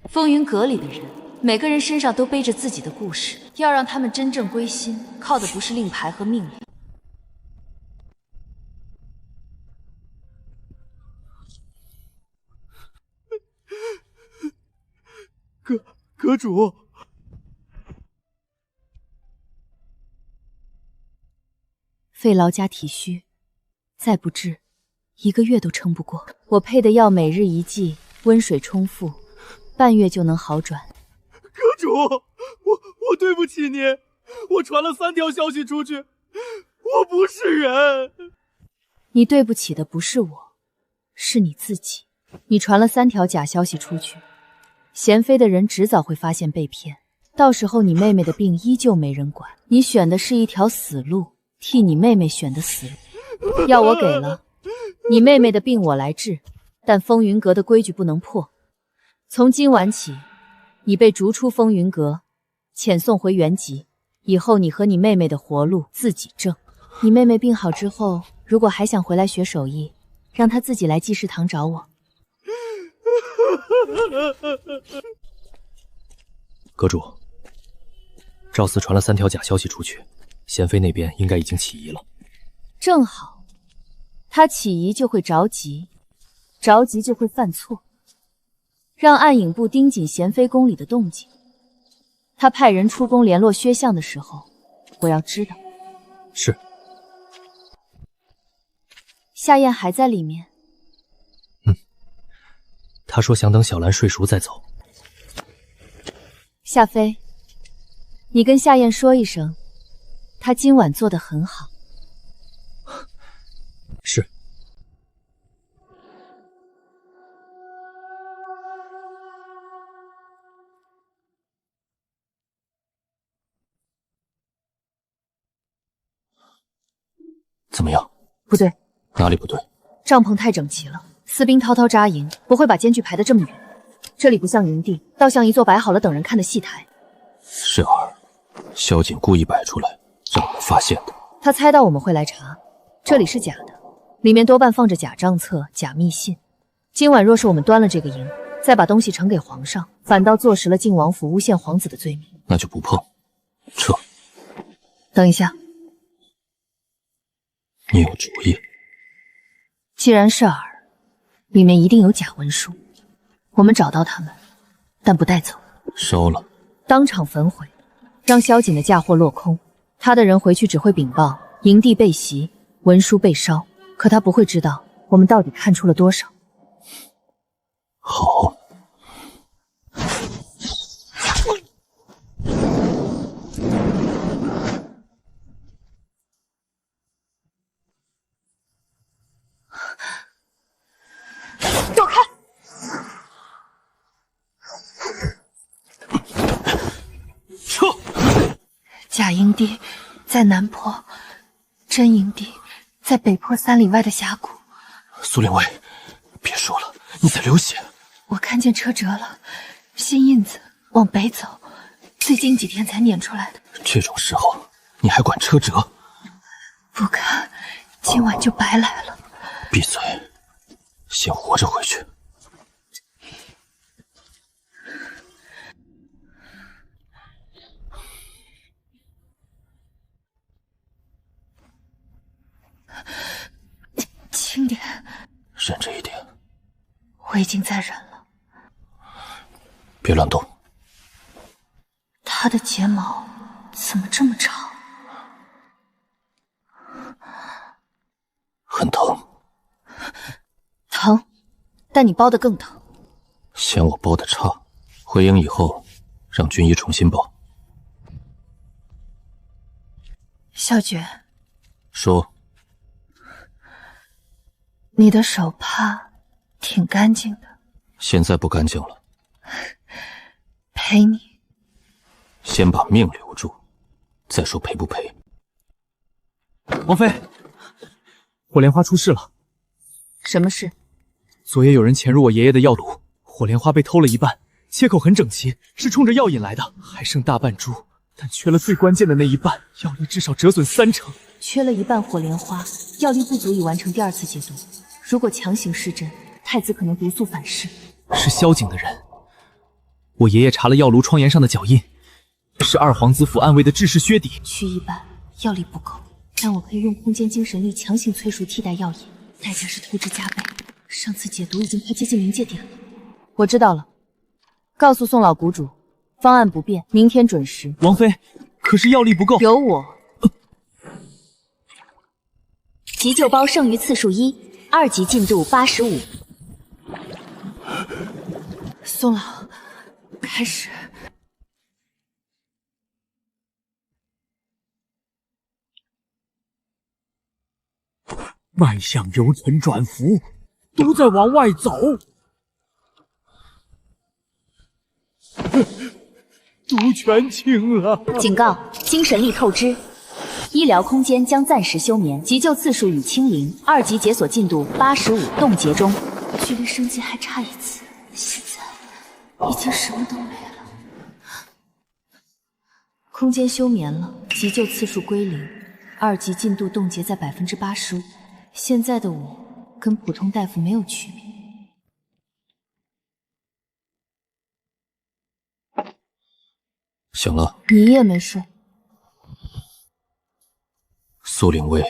风云阁里的人，每个人身上都背着自己的故事，要让他们真正归心，靠的不是令牌和命令。阁主，肺劳加体虚，再不治1个月都撑不过。我配的药每日1剂，温水冲服，半月就能好转。阁主，我对不起您，我传了3条消息出去，我不是人。你对不起的不是我，是你自己。你传了3条假消息出去，贤妃的人迟早会发现被骗，到时候你妹妹的病依旧没人管，你选的是一条死路，替你妹妹选的死路。药我给了，你妹妹的病我来治，但风云阁的规矩不能破。从今晚起，你被逐出风云阁，遣送回原籍。以后你和你妹妹的活路自己挣。你妹妹病好之后，如果还想回来学手艺，让她自己来济世堂找我。阁主，赵四传了3条假消息出去，贤妃那边应该已经起疑了。正好，他起疑就会着急，着急就会犯错。让暗影部盯紧贤妃宫里的动静。他派人出宫联络薛相的时候，我要知道。是。夏燕还在里面。他说想等小兰睡熟再走。夏妃，你跟夏燕说一声，她今晚做得很好。是。怎么样？不对。哪里不对？帐篷太整齐了，私兵滔滔扎营，不会把间距排得这么远。这里不像营地，倒像一座摆好了等人看的戏台。是儿，萧瑾故意摆出来，让我们发现的。他猜到我们会来查，这里是假的，里面多半放着假账册、假密信。今晚若是我们端了这个营，再把东西呈给皇上，反倒坐实了靖王府诬陷皇子的罪名。那就不碰，撤。等一下，你有主意？既然是饵，里面一定有假文书。我们找到他们，但不带走，烧了，当场焚毁，让萧瑾的嫁祸落空。他的人回去只会禀报营地被袭，文书被烧，可他不会知道我们到底看出了多少。好。躲开！撤！假营地在南坡，真营地在北坡3里外的峡谷。苏令威，别说了，你在流血。我看见车辙了，新印子往北走，最近几天才撵出来的。这种时候你还管车辙？不看，今晚就白来了。闭嘴，先活着回去。轻点，忍着一点。我已经在忍了。别乱动。他的睫毛怎么这么长？很疼。疼，但你包得更疼。嫌我包得差，回营以后让军医重新包。萧诀，说。你的手帕挺干净的。现在不干净了。赔你。先把命留住，再说赔不赔。王妃，火莲花出事了。什么事？昨夜有人潜入我爷爷的药炉，火莲花被偷了一半，切口很整齐，是冲着药引来的，还剩大半株，但缺了最关键的那一半，药力至少折损30%。缺了一半火莲花，药力不足以完成第2次解毒。如果强行施针，太子可能毒素反噬。是萧景的人。我爷爷查了药炉窗沿上的脚印，是二皇子府暗卫的制式靴底。缺一半，药力不够，但我可以用空间精神力强行催熟替代药引，代价是透支加倍。上次解毒已经快接近临界点了。我知道了，告诉宋老谷主，方案不变，明天准时。王妃，可是药力不够。有我。急救包剩余次数1，2级进度85。宋老，开始。脉象由沉转浮，都在往外走。毒全清了。警告：精神力透支，医疗空间将暂时休眠，急救次数已清零，2级解锁进度85，冻结中。距离升级还差1次，现在已经什么都没了。空间休眠了，急救次数归零，2级进度冻结在85%。现在的我跟普通大夫没有区别。醒了，你也没睡。苏灵薇，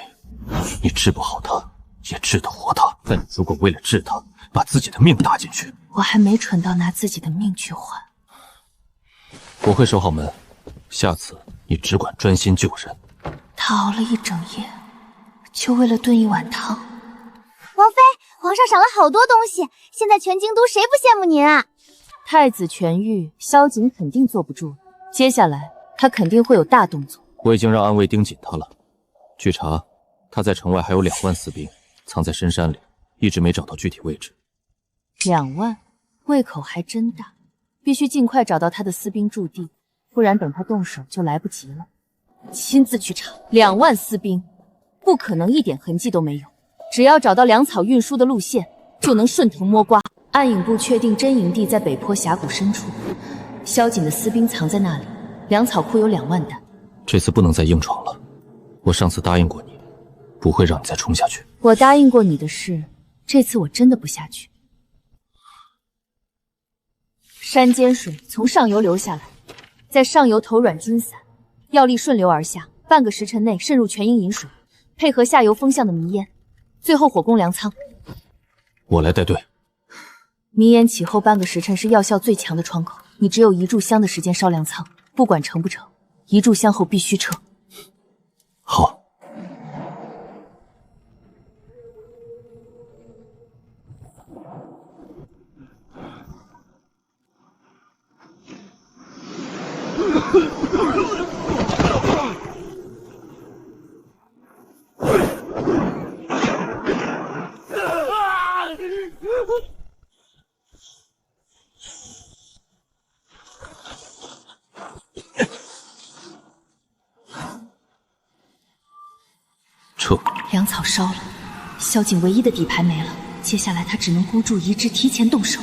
你治不好他，也治得活他。但你如果为了治他，把自己的命搭进去，我还没蠢到拿自己的命去换。我会守好门，下次你只管专心救人。他熬了一整夜，就为了炖一碗汤。王妃，皇上赏了好多东西，现在全京都谁不羡慕您啊？太子痊愈，萧瑾肯定坐不住了。接下来他肯定会有大动作。我已经让暗卫盯紧他了。据查，他在城外还有2万士兵，藏在深山里，一直没找到具体位置。2万，胃口还真大，必须尽快找到他的私兵驻地，不然等他动手就来不及了。亲自去查，2万私兵，不可能一点痕迹都没有。只要找到粮草运输的路线，就能顺藤摸瓜。暗影部确定真营地在北坡峡谷深处，萧瑾的私兵藏在那里，粮草库有2万担。这次不能再硬闯了，我上次答应过你，不会让你再冲下去。我答应过你的事，这次我真的不下去。山间水从上游流下来，在上游投软金伞，药力顺流而下，半个时辰内渗入全营饮水，配合下游风向的迷烟，最后火攻粮仓。我来带队。迷烟起后半个时辰是药效最强的窗口，你只有1炷香的时间烧粮仓，不管成不成，1炷香后必须撤。好。撤。粮草烧了，萧瑾唯一的底牌没了，接下来他只能孤注一掷，提前动手。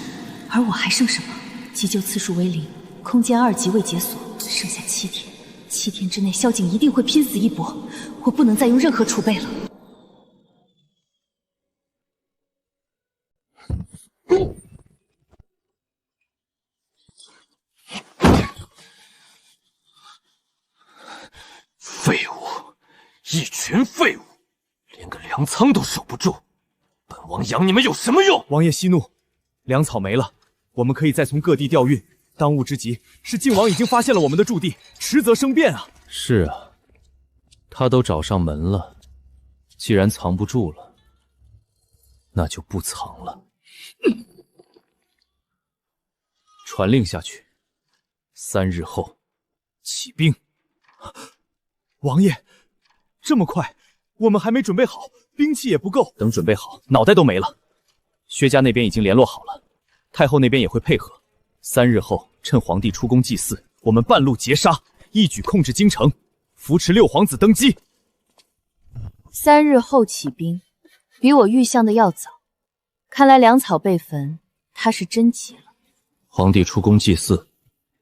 而我还剩什么？急救次数为0，空间2级未解锁，剩下7天。7天之内，萧瑾一定会拼死一搏，我不能再用任何储备了。废物，一群废物，连个粮仓都守不住，本王养你们有什么用？王爷息怒，粮草没了，我们可以再从各地调运。当务之急是靖王已经发现了我们的驻地，迟则生变啊！是啊，他都找上门了，既然藏不住了，那就不藏了。传令下去，3日后起兵。王爷，这么快，我们还没准备好，兵器也不够。等准备好，脑袋都没了。薛家那边已经联络好了，太后那边也会配合。3日后，趁皇帝出宫祭祀，我们半路截杀，一举控制京城，扶持6皇子登基。3日后起兵，比我预象的要早。看来粮草被焚，他是真急了。皇帝出宫祭祀，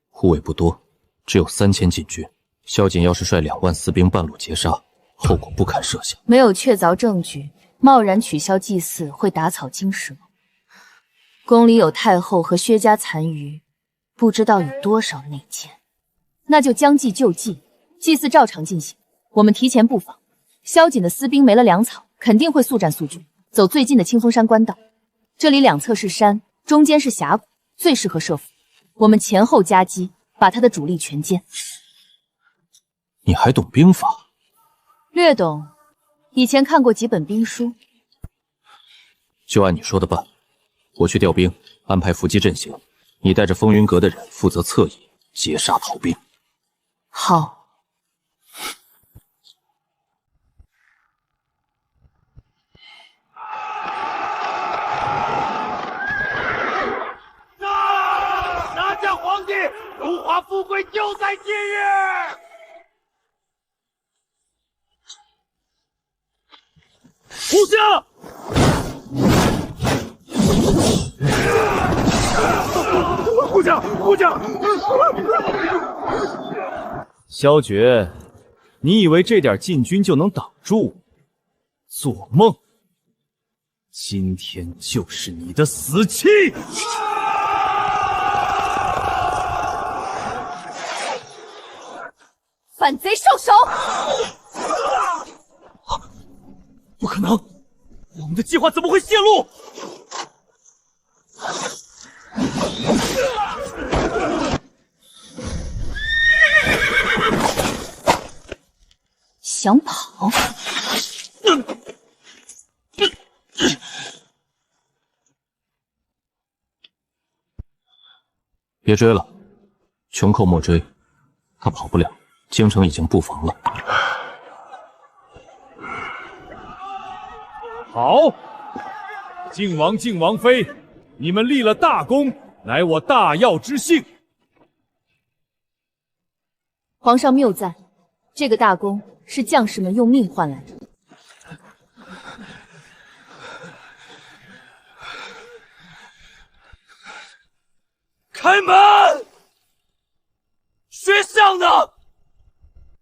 护卫不多，只有3000禁军。萧瑾要是率2万私兵半路截杀，后果不堪设想。没有确凿证据，贸然取消祭祀会打草惊蛇。宫里有太后和薛家残余，不知道有多少内奸。那就将计就计，祭祀照常进行。我们提前布防，萧瑾的私兵没了粮草，肯定会速战速决，走最近的清风山官道。这里2侧是山，中间是峡谷，最适合设伏。我们前后夹击，把他的主力全歼。你还懂兵法？略懂，以前看过几本兵书。就按你说的办，我去调兵，安排伏击阵型，你带着风云阁的人负责侧翼截杀逃兵。好。拿下皇帝，荣华富贵会就在今日！部下，部下！萧诀，你以为这点禁军就能挡住？做梦！今天就是你的死期！反贼受首！不可能！我们的计划怎么会泄露？想跑？别追了，穷寇莫追，他跑不了。京城已经布防了。好，靖王、靖王妃，你们立了大功，乃我大耀之幸。皇上谬赞，这个大功是将士们用命换来的。开门！薛相呢？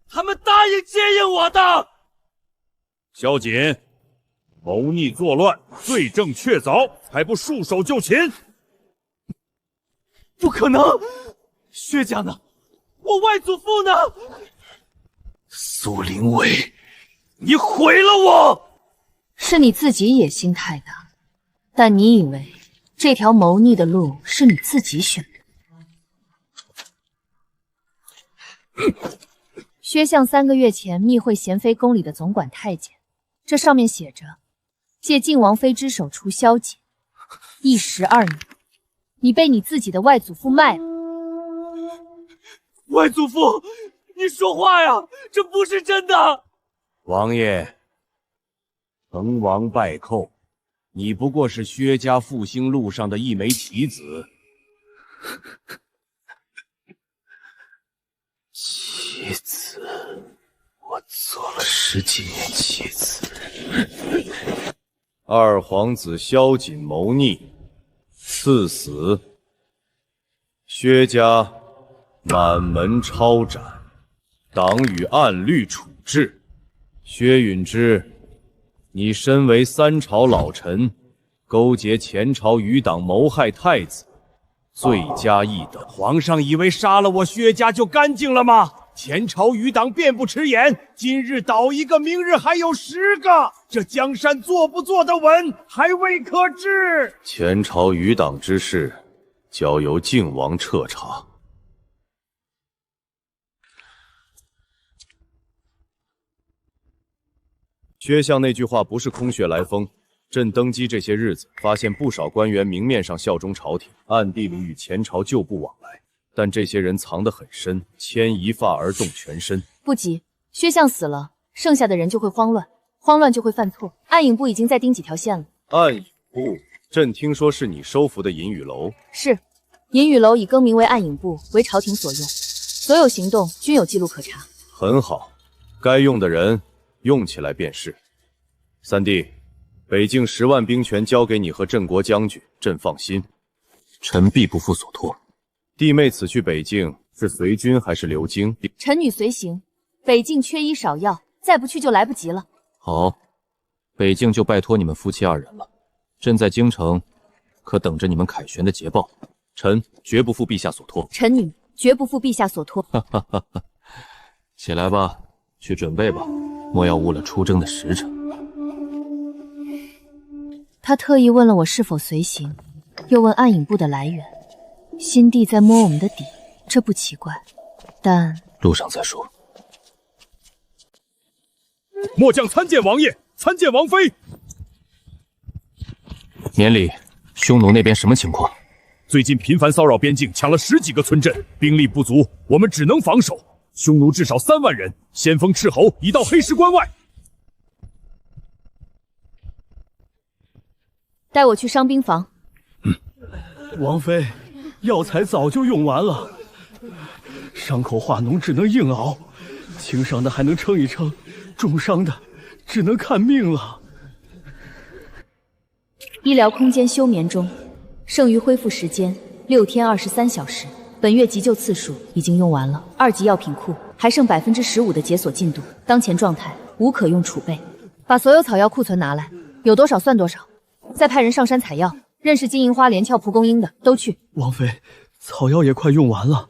他们答应接应我的。萧瑾，谋逆作乱，罪证确凿，还不束手就擒？不可能！薛家呢？我外祖父呢？苏林伟，你毁了我！是你自己野心太大，但你以为这条谋逆的路是你自己选的？薛相3个月前密会贤妃宫里的总管太监，这上面写着借靖王妃之手除萧瑾。1时2年，你被你自己的外祖父卖了。外祖父，你说话呀！这不是真的。王爷，成王败寇，你不过是薛家复兴路上的一枚棋子。棋子，我做了10几年棋子。二皇子萧瑾谋逆，赐死。薛家满门抄斩，党羽按律处置。薛允之，你身为3朝老臣，勾结前朝余党谋害太子，罪加一等。皇上以为杀了我薛家就干净了吗？前朝余党便不迟延，今日倒一个，明日还有10个，这江山坐不坐得稳，还未可知。前朝余党之事，交由靖王彻查。薛相那句话不是空穴来风。朕登基这些日子，发现不少官员明面上效忠朝廷，暗地里与前朝旧部往来，但这些人藏得很深，牵一发而动全身。不急，薛相死了，剩下的人就会慌乱，慌乱就会犯错。暗影部已经在盯几条线了。暗影部，朕听说是你收服的银雨楼。是，银雨楼已更名为暗影部，为朝廷所用，所有行动均有记录可查。很好，该用的人用起来便是。三弟，北境10万兵权交给你和镇国将军，朕放心。臣必不负所托。弟妹此去北境是随军还是留京？臣女随行。北境缺医少药，再不去就来不及了。好，北境就拜托你们夫妻2人了。朕在京城，可等着你们凯旋的捷报。臣绝不负陛下所托。臣女绝不负陛下所托。哈哈哈哈！起来吧，去准备吧，莫要误了出征的时辰。他特意问了我是否随行，又问暗影部的来源。新帝在摸我们的底，这不奇怪，但路上再说。末将参见王爷，参见王妃。年里，匈奴那边什么情况？最近频繁骚扰边境，抢了10几个村镇，兵力不足，我们只能防守。匈奴至少3万人，先锋斥候已到黑石关外。带我去伤兵房。王妃，药材早就用完了，伤口化脓，只能硬熬，轻伤的还能撑一撑，重伤的只能看命了。医疗空间休眠中，剩余恢复时间6天23小时。本月急救次数已经用完了，2级药品库还剩15%的解锁进度，当前状态无可用储备。把所有草药库存拿来，有多少算多少。再派人上山采药，认识金银花、连翘蒲公英的都去。王妃，草药也快用完了，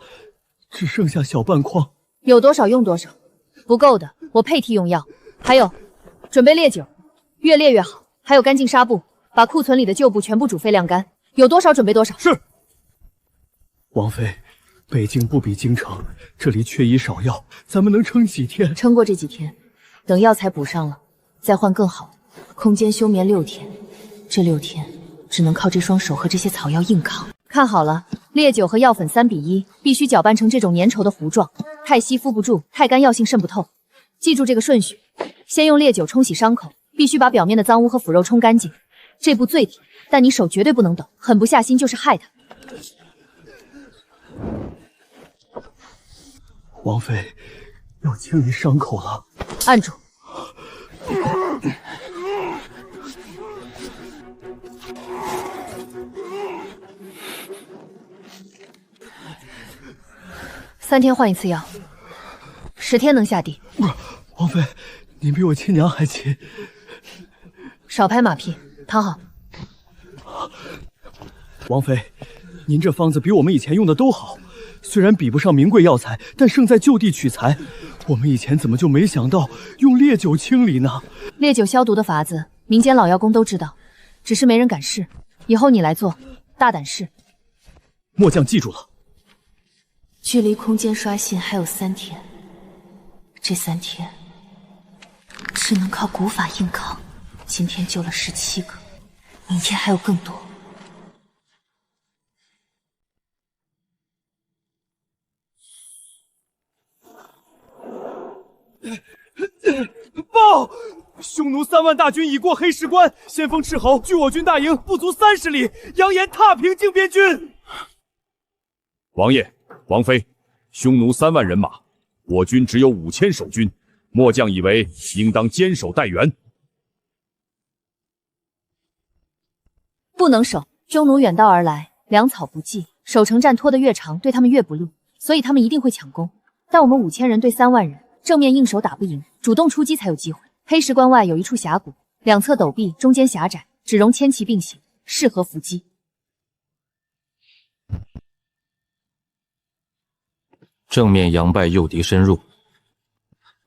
只剩下小半筐，有多少用多少，不够的我配替用药。还有，准备烈酒，越烈越好。还有干净纱布，把库存里的旧布全部煮沸晾干，有多少准备多少。是。王妃，北京不比京城，这里缺医少药，咱们能撑几天？撑过这几天，等药材补上了，再换更好的。空间休眠6天，这6天只能靠这双手和这些草药硬扛。看好了，烈酒和药粉3:1，必须搅拌成这种粘稠的糊状，太稀敷不住，太干药性渗不透。记住这个顺序，先用烈酒冲洗伤口，必须把表面的脏污和腐肉冲干净。这步最甜，但你手绝对不能抖，狠不下心就是害他。王妃，要清理伤口了，按住。3天换一次药，10天能下地。王妃，您比我亲娘还亲。少拍马屁，躺好。王妃，您这方子比我们以前用的都好，虽然比不上名贵药材，但胜在就地取材。我们以前怎么就没想到用烈酒清理呢？烈酒消毒的法子，民间老药工都知道，只是没人敢试。以后你来做，大胆试。末将记住了。距离空间刷新还有3天，这3天只能靠古法硬扛。今天救了17个，明天还有更多。报！匈奴3万大军已过黑石关，先锋斥候距我军大营不足30里，扬言踏平靖边军。王爷、王妃，匈奴3万人马，我军只有5000守军，末将以为应当坚守待援。不能守，匈奴远道而来，粮草不济，守城战拖得越长，对他们越不利，所以他们一定会抢攻。但我们5000人对3万人，正面硬守打不赢，主动出击才有机会。黑石关外有一处峡谷，两侧陡壁，中间狭窄，只容千骑并行，适合伏击。正面佯败诱敌深入，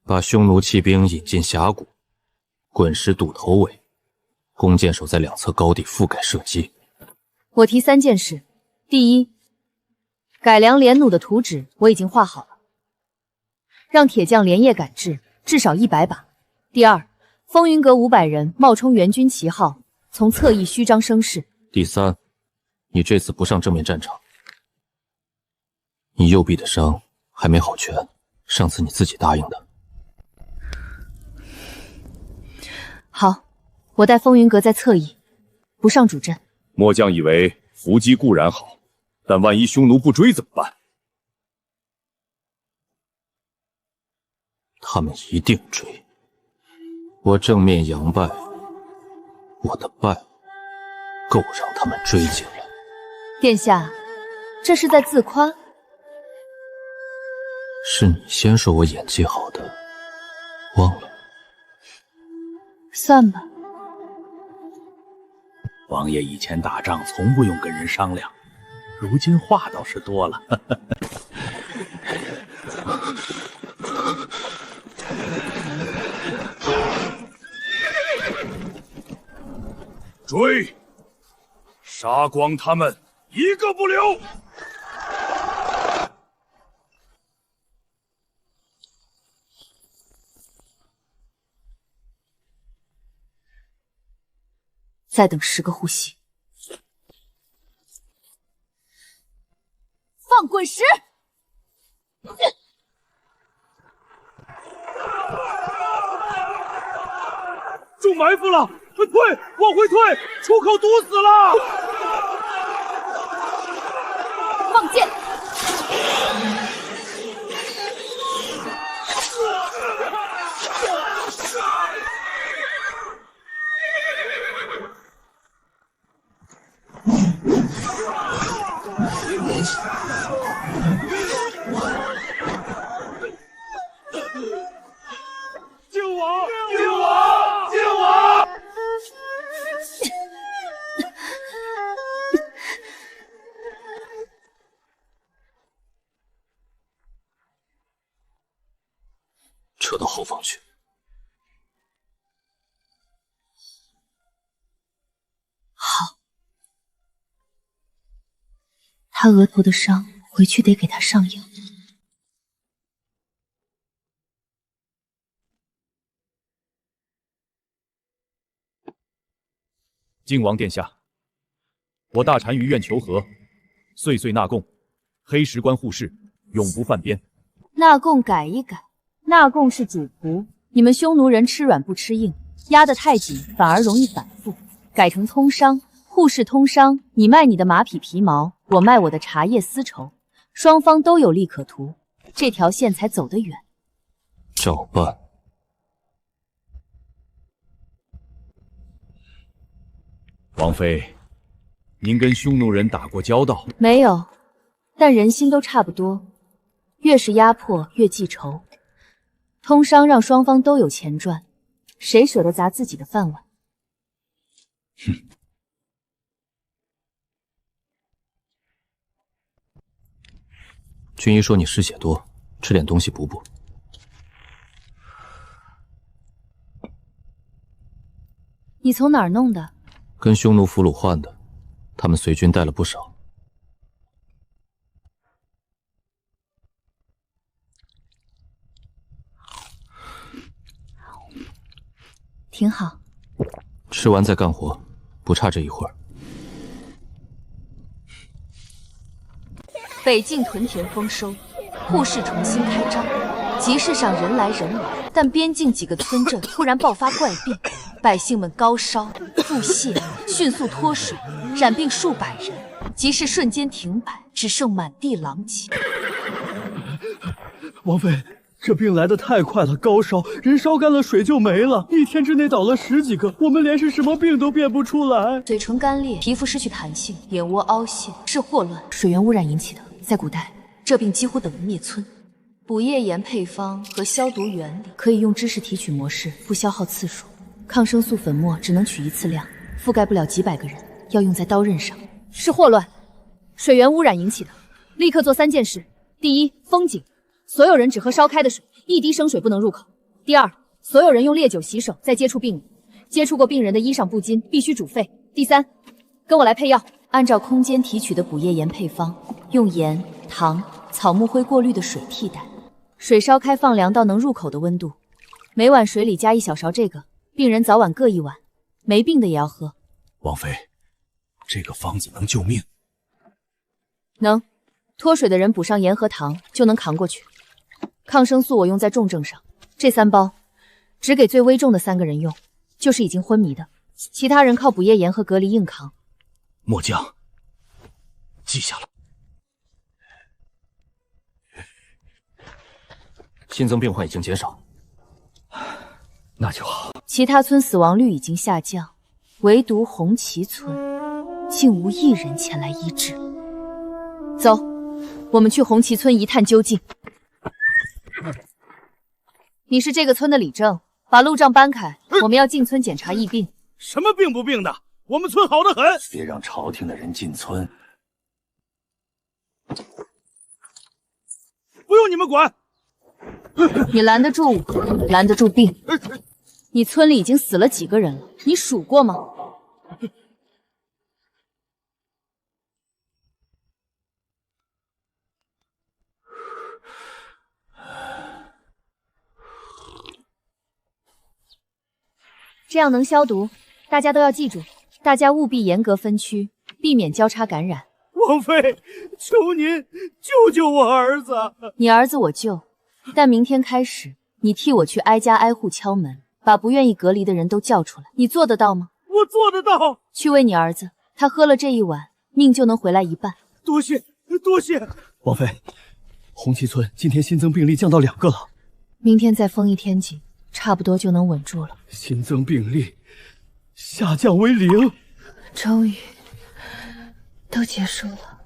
把匈奴骑兵引进峡谷，滚石堵头尾，弓箭手在两侧高地覆盖射击。我提3件事：第一，改良连弩的图纸我已经画好了，让铁匠连夜赶制，至少100把。第二，风云阁500人冒充援军旗号，从侧翼虚张声势。第三，你这次不上正面战场，你右臂的伤还没好全，上次你自己答应的。好，我带风云阁在侧翼，不上主阵。末将以为伏击固然好，但万一匈奴不追怎么办？他们一定追。我正面佯败，我的败够让他们追进来。殿下，这是在自夸？是你先说我演技好的，忘了？算吧。王爷以前打仗从不用跟人商量，如今话倒是多了。追！杀光他们，一个不留！再等10个呼吸。放滚石！中埋伏了！退！往回退！出口堵死了！放箭！好，他额头的伤，回去得给他上药。靖王殿下，我大单于愿求和，岁岁纳贡，黑石关护市，永不犯边。纳贡改一改，纳贡是主仆，你们匈奴人吃软不吃硬，压得太紧反而容易反复。改成通商，护市通商，你卖你的马匹皮毛，我卖我的茶叶丝绸，双方都有利可图，这条线才走得远。照办。王妃，您跟匈奴人打过交道？没有，但人心都差不多，越是压迫越记仇。通商让双方都有钱赚，谁舍得砸自己的饭碗？哼。军医说你失血多，吃点东西补补。你从哪儿弄的？跟匈奴俘虏换的，他们随军带了不少。挺好。吃完再干活，不差这一会儿。北境屯田丰收，护市重新开张，集市上人来人往，但边境几个村镇突然爆发怪病，百姓们高烧、腹泻，迅速脱水，染病数百人，集市瞬间停摆，只剩满地狼藉。王妃，这病来得太快了，高烧，人烧干了水就没了，一天之内倒了10几个，我们连是什么病都辨不出来。嘴唇干裂，皮肤失去弹性，眼窝凹陷，是霍乱、水源污染引起的。在古代，这病几乎等于灭村。补液盐配方和消毒原理可以用知识提取模式，不消耗次数。抗生素粉末只能取一次量，覆盖不了几百个人，要用在刀刃上。是霍乱，水源污染引起的。立刻做3件事：第一，封井，所有人只喝烧开的水，一滴生水不能入口；第二，所有人用烈酒洗手，再接触病人，接触过病人的衣裳布巾必须煮沸；第三，跟我来配药，按照空间提取的补液盐配方，用盐、糖、草木灰过滤的水替代。水烧开放凉到能入口的温度，每碗水里加1小勺这个，病人早晚各1碗，没病的也要喝。王妃，这个方子能救命？能，脱水的人补上盐和糖就能扛过去。抗生素我用在重症上，这3包只给最危重的3个人用，就是已经昏迷的，其他人靠补液盐和隔离硬扛。末将记下了。新增病患已经减少，那就好。其他村死亡率已经下降，唯独红旗村竟无1人前来医治。走，我们去红旗村一探究竟。你是这个村的李正，把路障搬开，我们要进村检查疫病。什么病不病的？我们村好得很。别让朝廷的人进村，不用你们管。你拦得住我，拦得住病。你村里已经死了几个人了？你数过吗？这样能消毒，大家都要记住，大家务必严格分区，避免交叉感染。王妃，求您救救我儿子！你儿子我救，但明天开始，你替我去挨家挨户敲门，把不愿意隔离的人都叫出来。你做得到吗？我做得到。去喂你儿子，他喝了这1碗，命就能回来1半。多谢，多谢。王妃，红旗村今天新增病例降到2个了，明天再封1天井，差不多就能稳住了。新增病例下降为0，终于都结束了。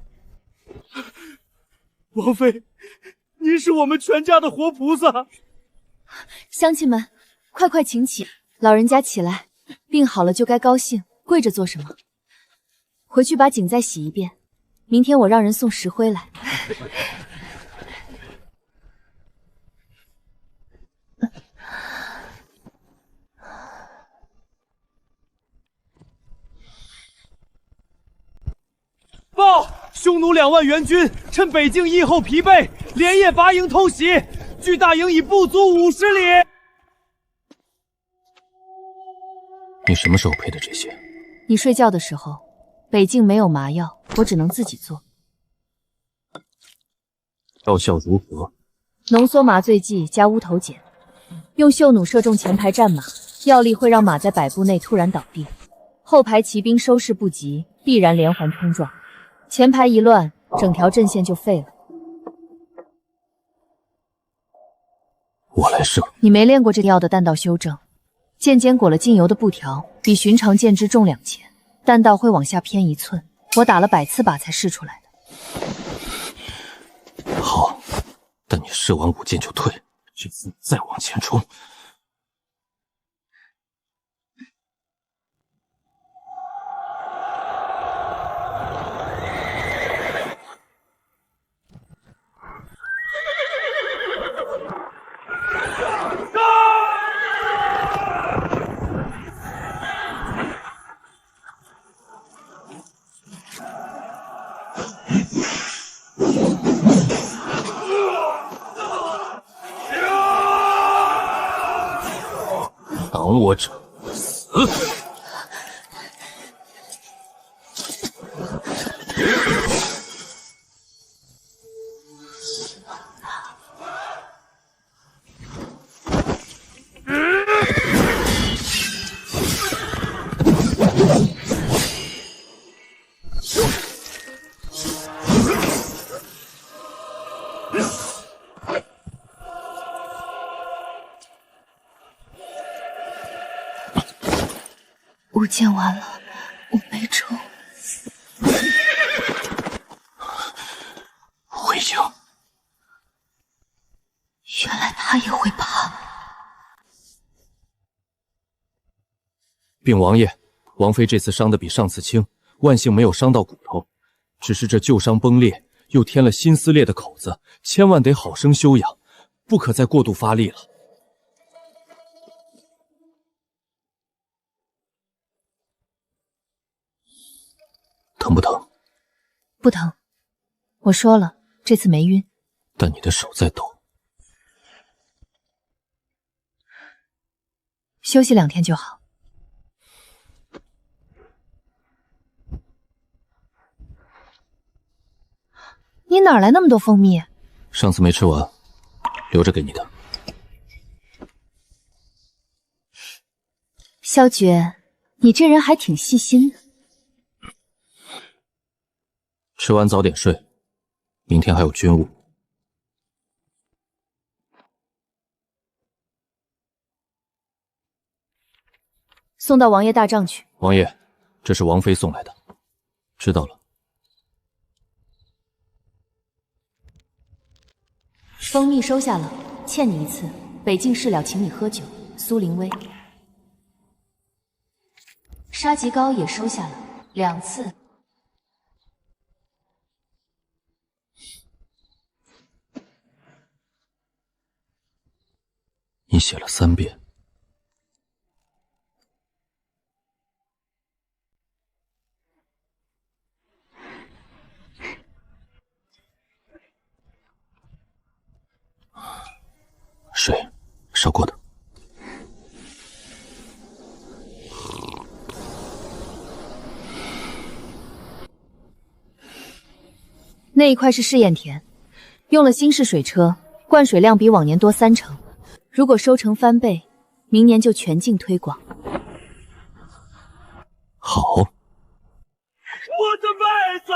王妃，您是我们全家的活菩萨。乡亲们，快快请起，老人家起来，病好了就该高兴，跪着做什么？回去把井再洗一遍，明天我让人送石灰来。奴2万援军，趁北境疫后疲惫，连夜拔营偷袭，距大营已不足50里。你什么时候配的这些？你睡觉的时候，北境没有麻药，我只能自己做。药效如何？浓缩麻醉剂加乌头碱，用秀弩射中前排战马，药力会让马在100步内突然倒地，后排骑兵收拾不及，必然连环冲撞，前排一乱，整条阵线就废了。我来射。你没练过这药的弹道修正，剑尖裹了精油的布条，比寻常剑支重2钱，弹道会往下偏1寸。我打了100次靶才试出来的。好，但你射完5箭就退，这次再往前冲。挡我者死！舞剑完了，我没中。回营。原来他也会爬。禀王爷，王妃这次伤得比上次轻，万幸没有伤到骨头，只是这旧伤崩裂，又添了新撕裂的口子，千万得好生休养，不可再过度发力了。疼不疼？不疼，我说了，这次没晕。但你的手在抖。休息2天就好。你哪来那么多蜂蜜？上次没吃完，留着给你的。萧绝，你这人还挺细心的。吃完早点睡，明天还有军务。送到王爷大帐去。王爷，这是王妃送来的。知道了。蜂蜜收下了，欠你一次。北境事了，请你喝酒。苏灵薇。沙棘膏也收下了2次。你写了3遍。水，烧过的。那一块是试验田，用了新式水车，灌水量比往年多3成。如果收成翻倍，明年就全境推广。好。我的妹子！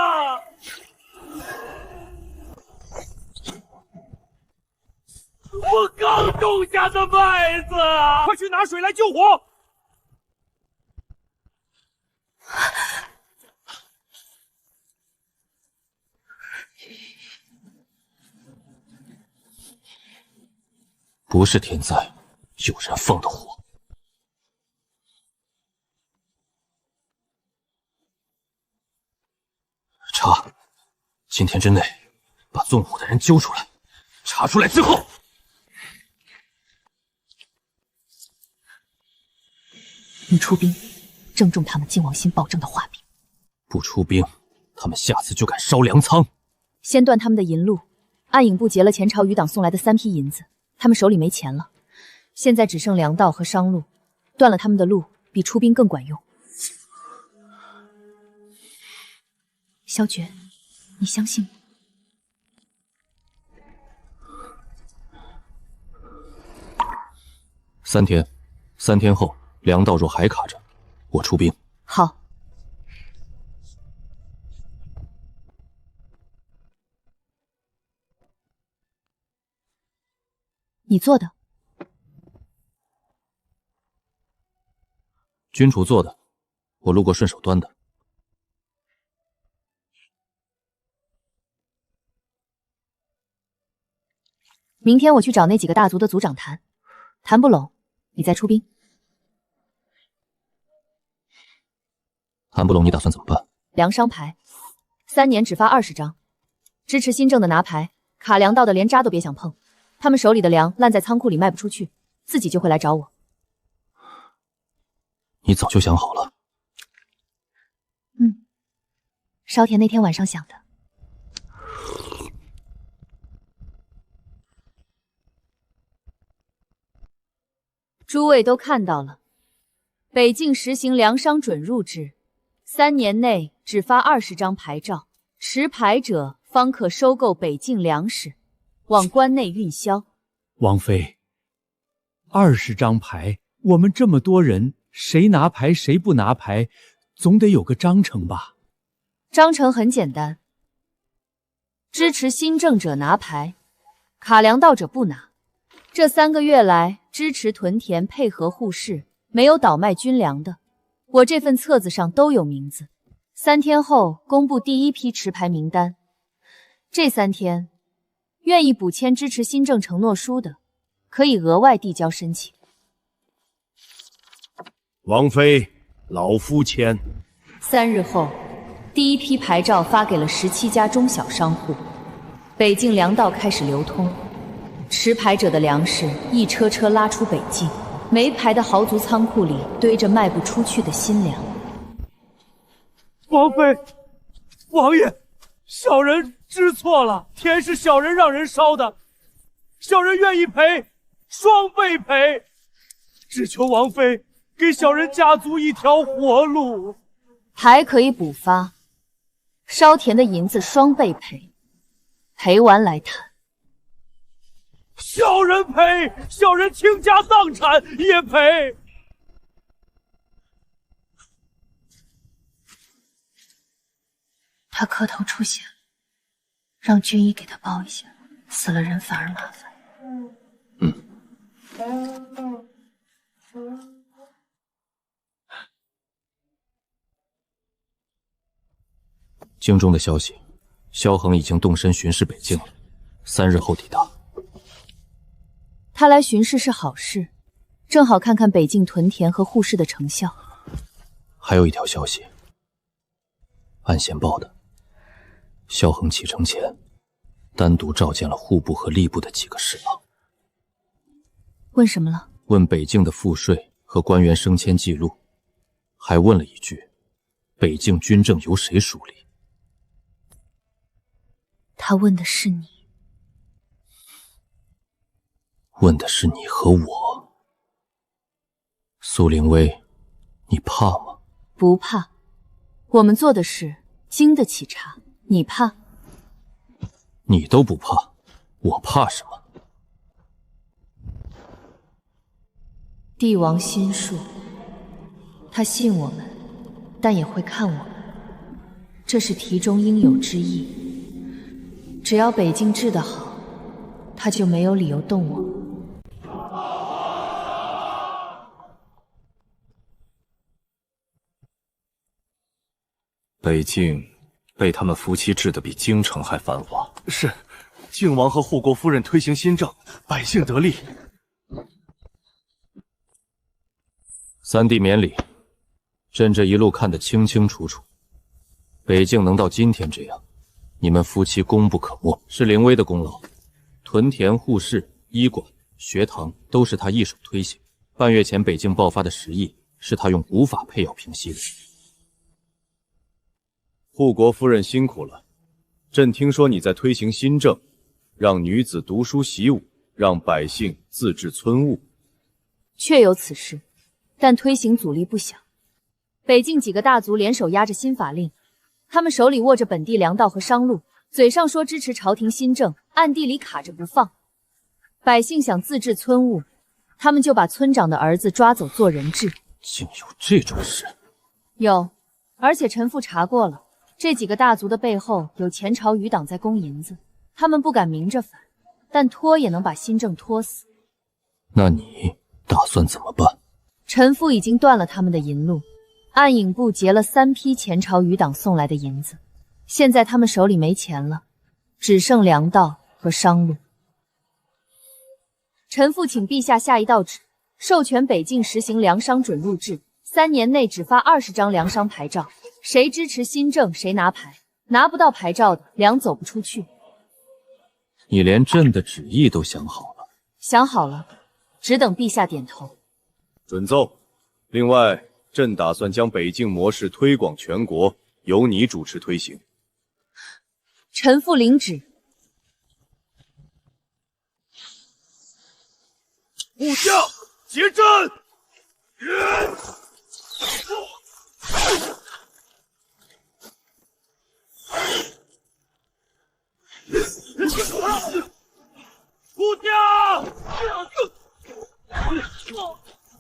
我刚种下的麦子，快去拿水来救火！不是天灾，有人放的火。查，今天之内把纵火的人揪出来。查出来之后，你出兵，正中他们晋王新暴政的画饼。不出兵，他们下次就敢烧粮仓。先断他们的银路。暗影部劫了前朝余党送来的3批银子，他们手里没钱了，现在只剩粮道和商路，断了他们的路，比出兵更管用。萧诀，你相信我？3天后，粮道若还卡着，我出兵。好。你做的，君主做的，我路过顺手端的。明天我去找那几个大族的族长谈，谈不拢，你再出兵。谈不拢，你打算怎么办？粮商牌，3年只发20张，支持新政的拿牌，卡粮道的连渣都别想碰。他们手里的粮烂在仓库里卖不出去，自己就会来找我。你早就想好了？烧田那天晚上想的。诸位都看到了，北境实行粮商准入制，3年内只发20张牌照，持牌者方可收购北境粮食，往关内运销。王妃，20张牌，我们这么多人，谁拿牌谁不拿牌，总得有个章程吧？章程很简单，支持新政者拿牌，卡粮道者不拿。这3个月来，支持屯田配合护市，没有倒卖军粮的，我这份册子上都有名字。3天后公布第1批持牌名单。这3天，愿意补签支持新政承诺书的，可以额外递交申请。王妃，老夫签。3日后，第1批牌照发给了17家中小商户，北境粮道开始流通。持牌者的粮食一车车拉出北境，没牌的豪族仓库里堆着卖不出去的新粮。王妃，王爷，小人知错了，田是小人让人烧的，小人愿意赔，双倍赔，只求王妃给小人家族一条活路。牌可以补发，烧田的银子双倍赔，赔完来谈。小人赔，小人倾家荡产也赔。他磕头出血了，让军医给他包一下，死了人反而麻烦。京中的消息，萧恒已经动身巡视北境了，3日后抵达。他来巡视是好事，正好看看北境屯田和护市的成效。还有一条消息，按线报的，萧恒启程前，单独召见了户部和吏部的几个侍郎。问什么了？问北境的赋税和官员升迁记录，还问了一句，北境军政由谁梳理？他问的是你。问的是你和我。苏凌薇，你怕吗？不怕，我们做的事经得起查，你怕？你都不怕，我怕什么？帝王心术，他信我们，但也会看我们，这是题中应有之意。只要北境治得好，他就没有理由动我们。北境被他们夫妻治得比京城还繁华。是，靖王和护国夫人推行新政，百姓得利。三弟免礼，朕这一路看得清清楚楚，北境能到今天这样，你们夫妻功不可没，是凌薇的功劳。屯田、护市、医馆、学堂都是他一手推行。半月前北境爆发的10亿，是他用古法配药平息的。护国夫人辛苦了。朕听说你在推行新政，让女子读书习武，让百姓自治村务。确有此事，但推行阻力不小。北境几个大族联手压着新法令，他们手里握着本地粮道和商路，嘴上说支持朝廷新政，暗地里卡着不放。百姓想自治村务，他们就把村长的儿子抓走做人质。竟有这种事？有，而且臣父查过了，这几个大族的背后有前朝余党在供银子，他们不敢明着反，但拖也能把新政拖死。那你打算怎么办？臣父已经断了他们的银路，暗影部劫了3批前朝余党送来的银子，现在他们手里没钱了，只剩粮道和商路。臣父请陛下下一道旨，授权北境实行粮商准入制，3年内只发20张粮商牌照，谁支持新政谁拿牌，拿不到牌照的粮走不出去。你连朕的旨意都想好了？想好了，只等陛下点头。准奏。另外，朕打算将北境模式推广全国，由你主持推行。臣父领旨。部将结阵！部将！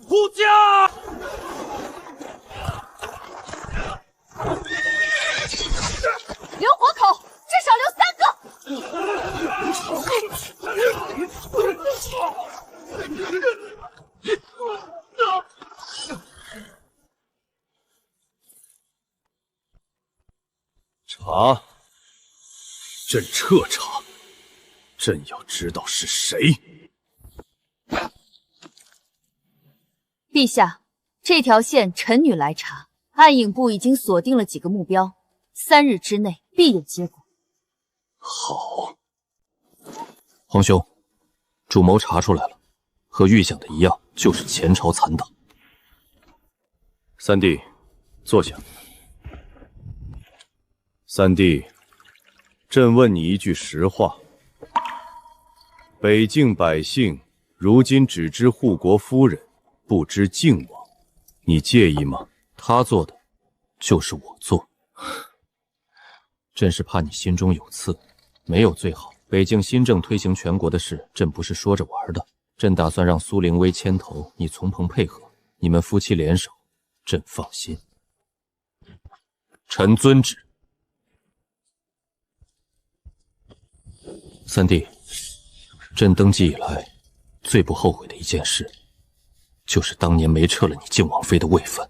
部将！留活口，至少留3个。查，朕彻查，朕要知道是谁。陛下，这条线臣女来查，暗影部已经锁定了几个目标，3日之内必有结果。好，皇兄，主谋查出来了，和预想的一样，就是前朝残党。三弟，坐下。三弟，朕问你一句实话：北境百姓如今只知护国夫人，不知靖王，你介意吗？他做的，就是我做。朕是怕你心中有刺，没有最好。北境新政推行全国的事，朕不是说着玩的。朕打算让苏灵威牵头，你从旁配合，你们夫妻联手，朕放心。臣遵旨。三弟，朕登基以来最不后悔的一件事，就是当年没撤了你靖王妃的位分。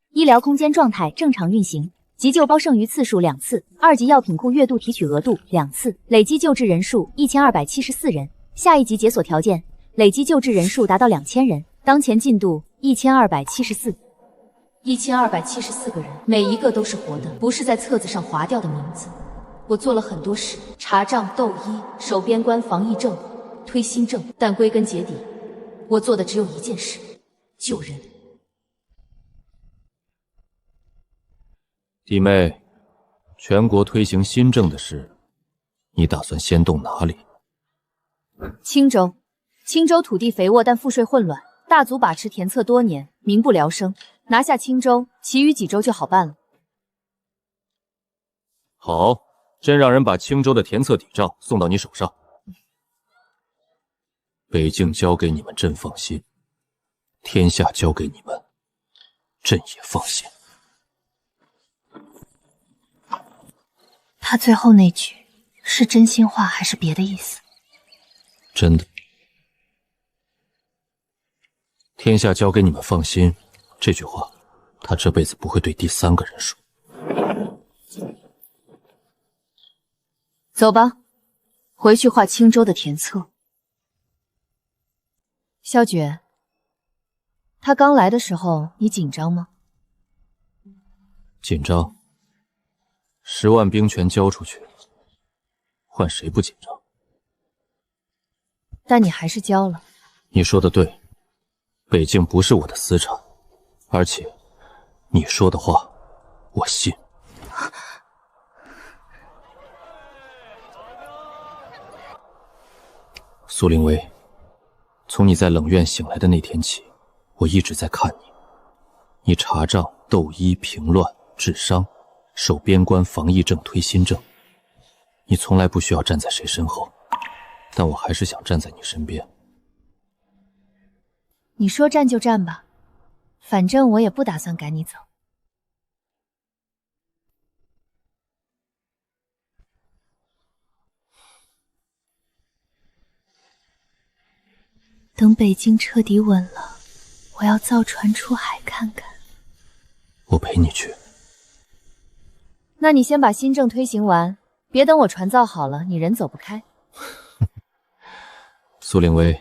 医疗空间状态正常运行，急救包剩余次数2次，2级药品库月度提取额度2次，累计救治人数1274人。下一级解锁条件，累计救治人数达到2000人。当前进度1274。1274个人，每一个都是活的，不是在册子上划掉的名字。我做了很多事，查账、斗医、守边关、防疫政、推新政，但归根结底，我做的只有一件事：救人。弟妹，全国推行新政的事，你打算先动哪里？青州，青州土地肥沃，但赋税混乱，大族把持田侧多年，民不聊生。拿下青州，其余几州就好办了。好，朕让人把青州的田册底账送到你手上。北境交给你们，朕放心；天下交给你们，朕也放心。他最后那句是真心话还是别的意思？真的。天下交给你们，放心。这句话，他这辈子不会对第3个人说。走吧，回去画青州的田册。萧诀，他刚来的时候，你紧张吗？紧张。10万兵权交出去，换谁不紧张？但你还是交了。你说的对，北境不是我的私产，而且你说的话，我信。苏灵薇，从你在冷院醒来的那天起，我一直在看你。你查账、斗医、平乱、治伤，守边关、防疫政、推新政。你从来不需要站在谁身后，但我还是想站在你身边。你说站就站吧，反正我也不打算赶你走。等北京彻底稳了，我要造船出海看看。我陪你去。那你先把新政推行完，别等我船造好了，你人走不开。苏灵薇，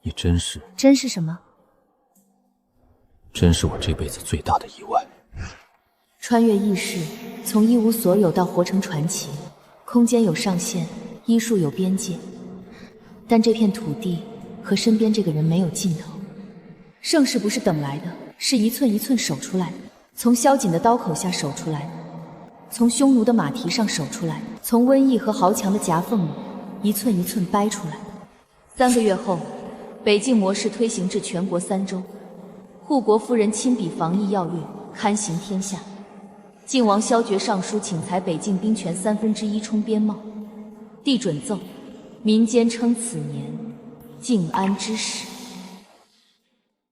你真是什么？真是我这辈子最大的意外。穿越异世，从一无所有到活成传奇，空间有上限，医术有边界，但这片土地和身边这个人没有尽头。盛世不是等来的，是一寸一寸守出来的，从萧瑾的刀口下守出来的，从匈奴的马蹄上守出来的，从瘟疫和豪强的夹缝里一寸一寸掰出来的。3个月后，北境模式推行至全国3州，护国夫人亲笔防疫要略，刊行天下。晋王萧决上书请裁北境兵权1/3充边贸，帝准奏，民间称此年靖安之始。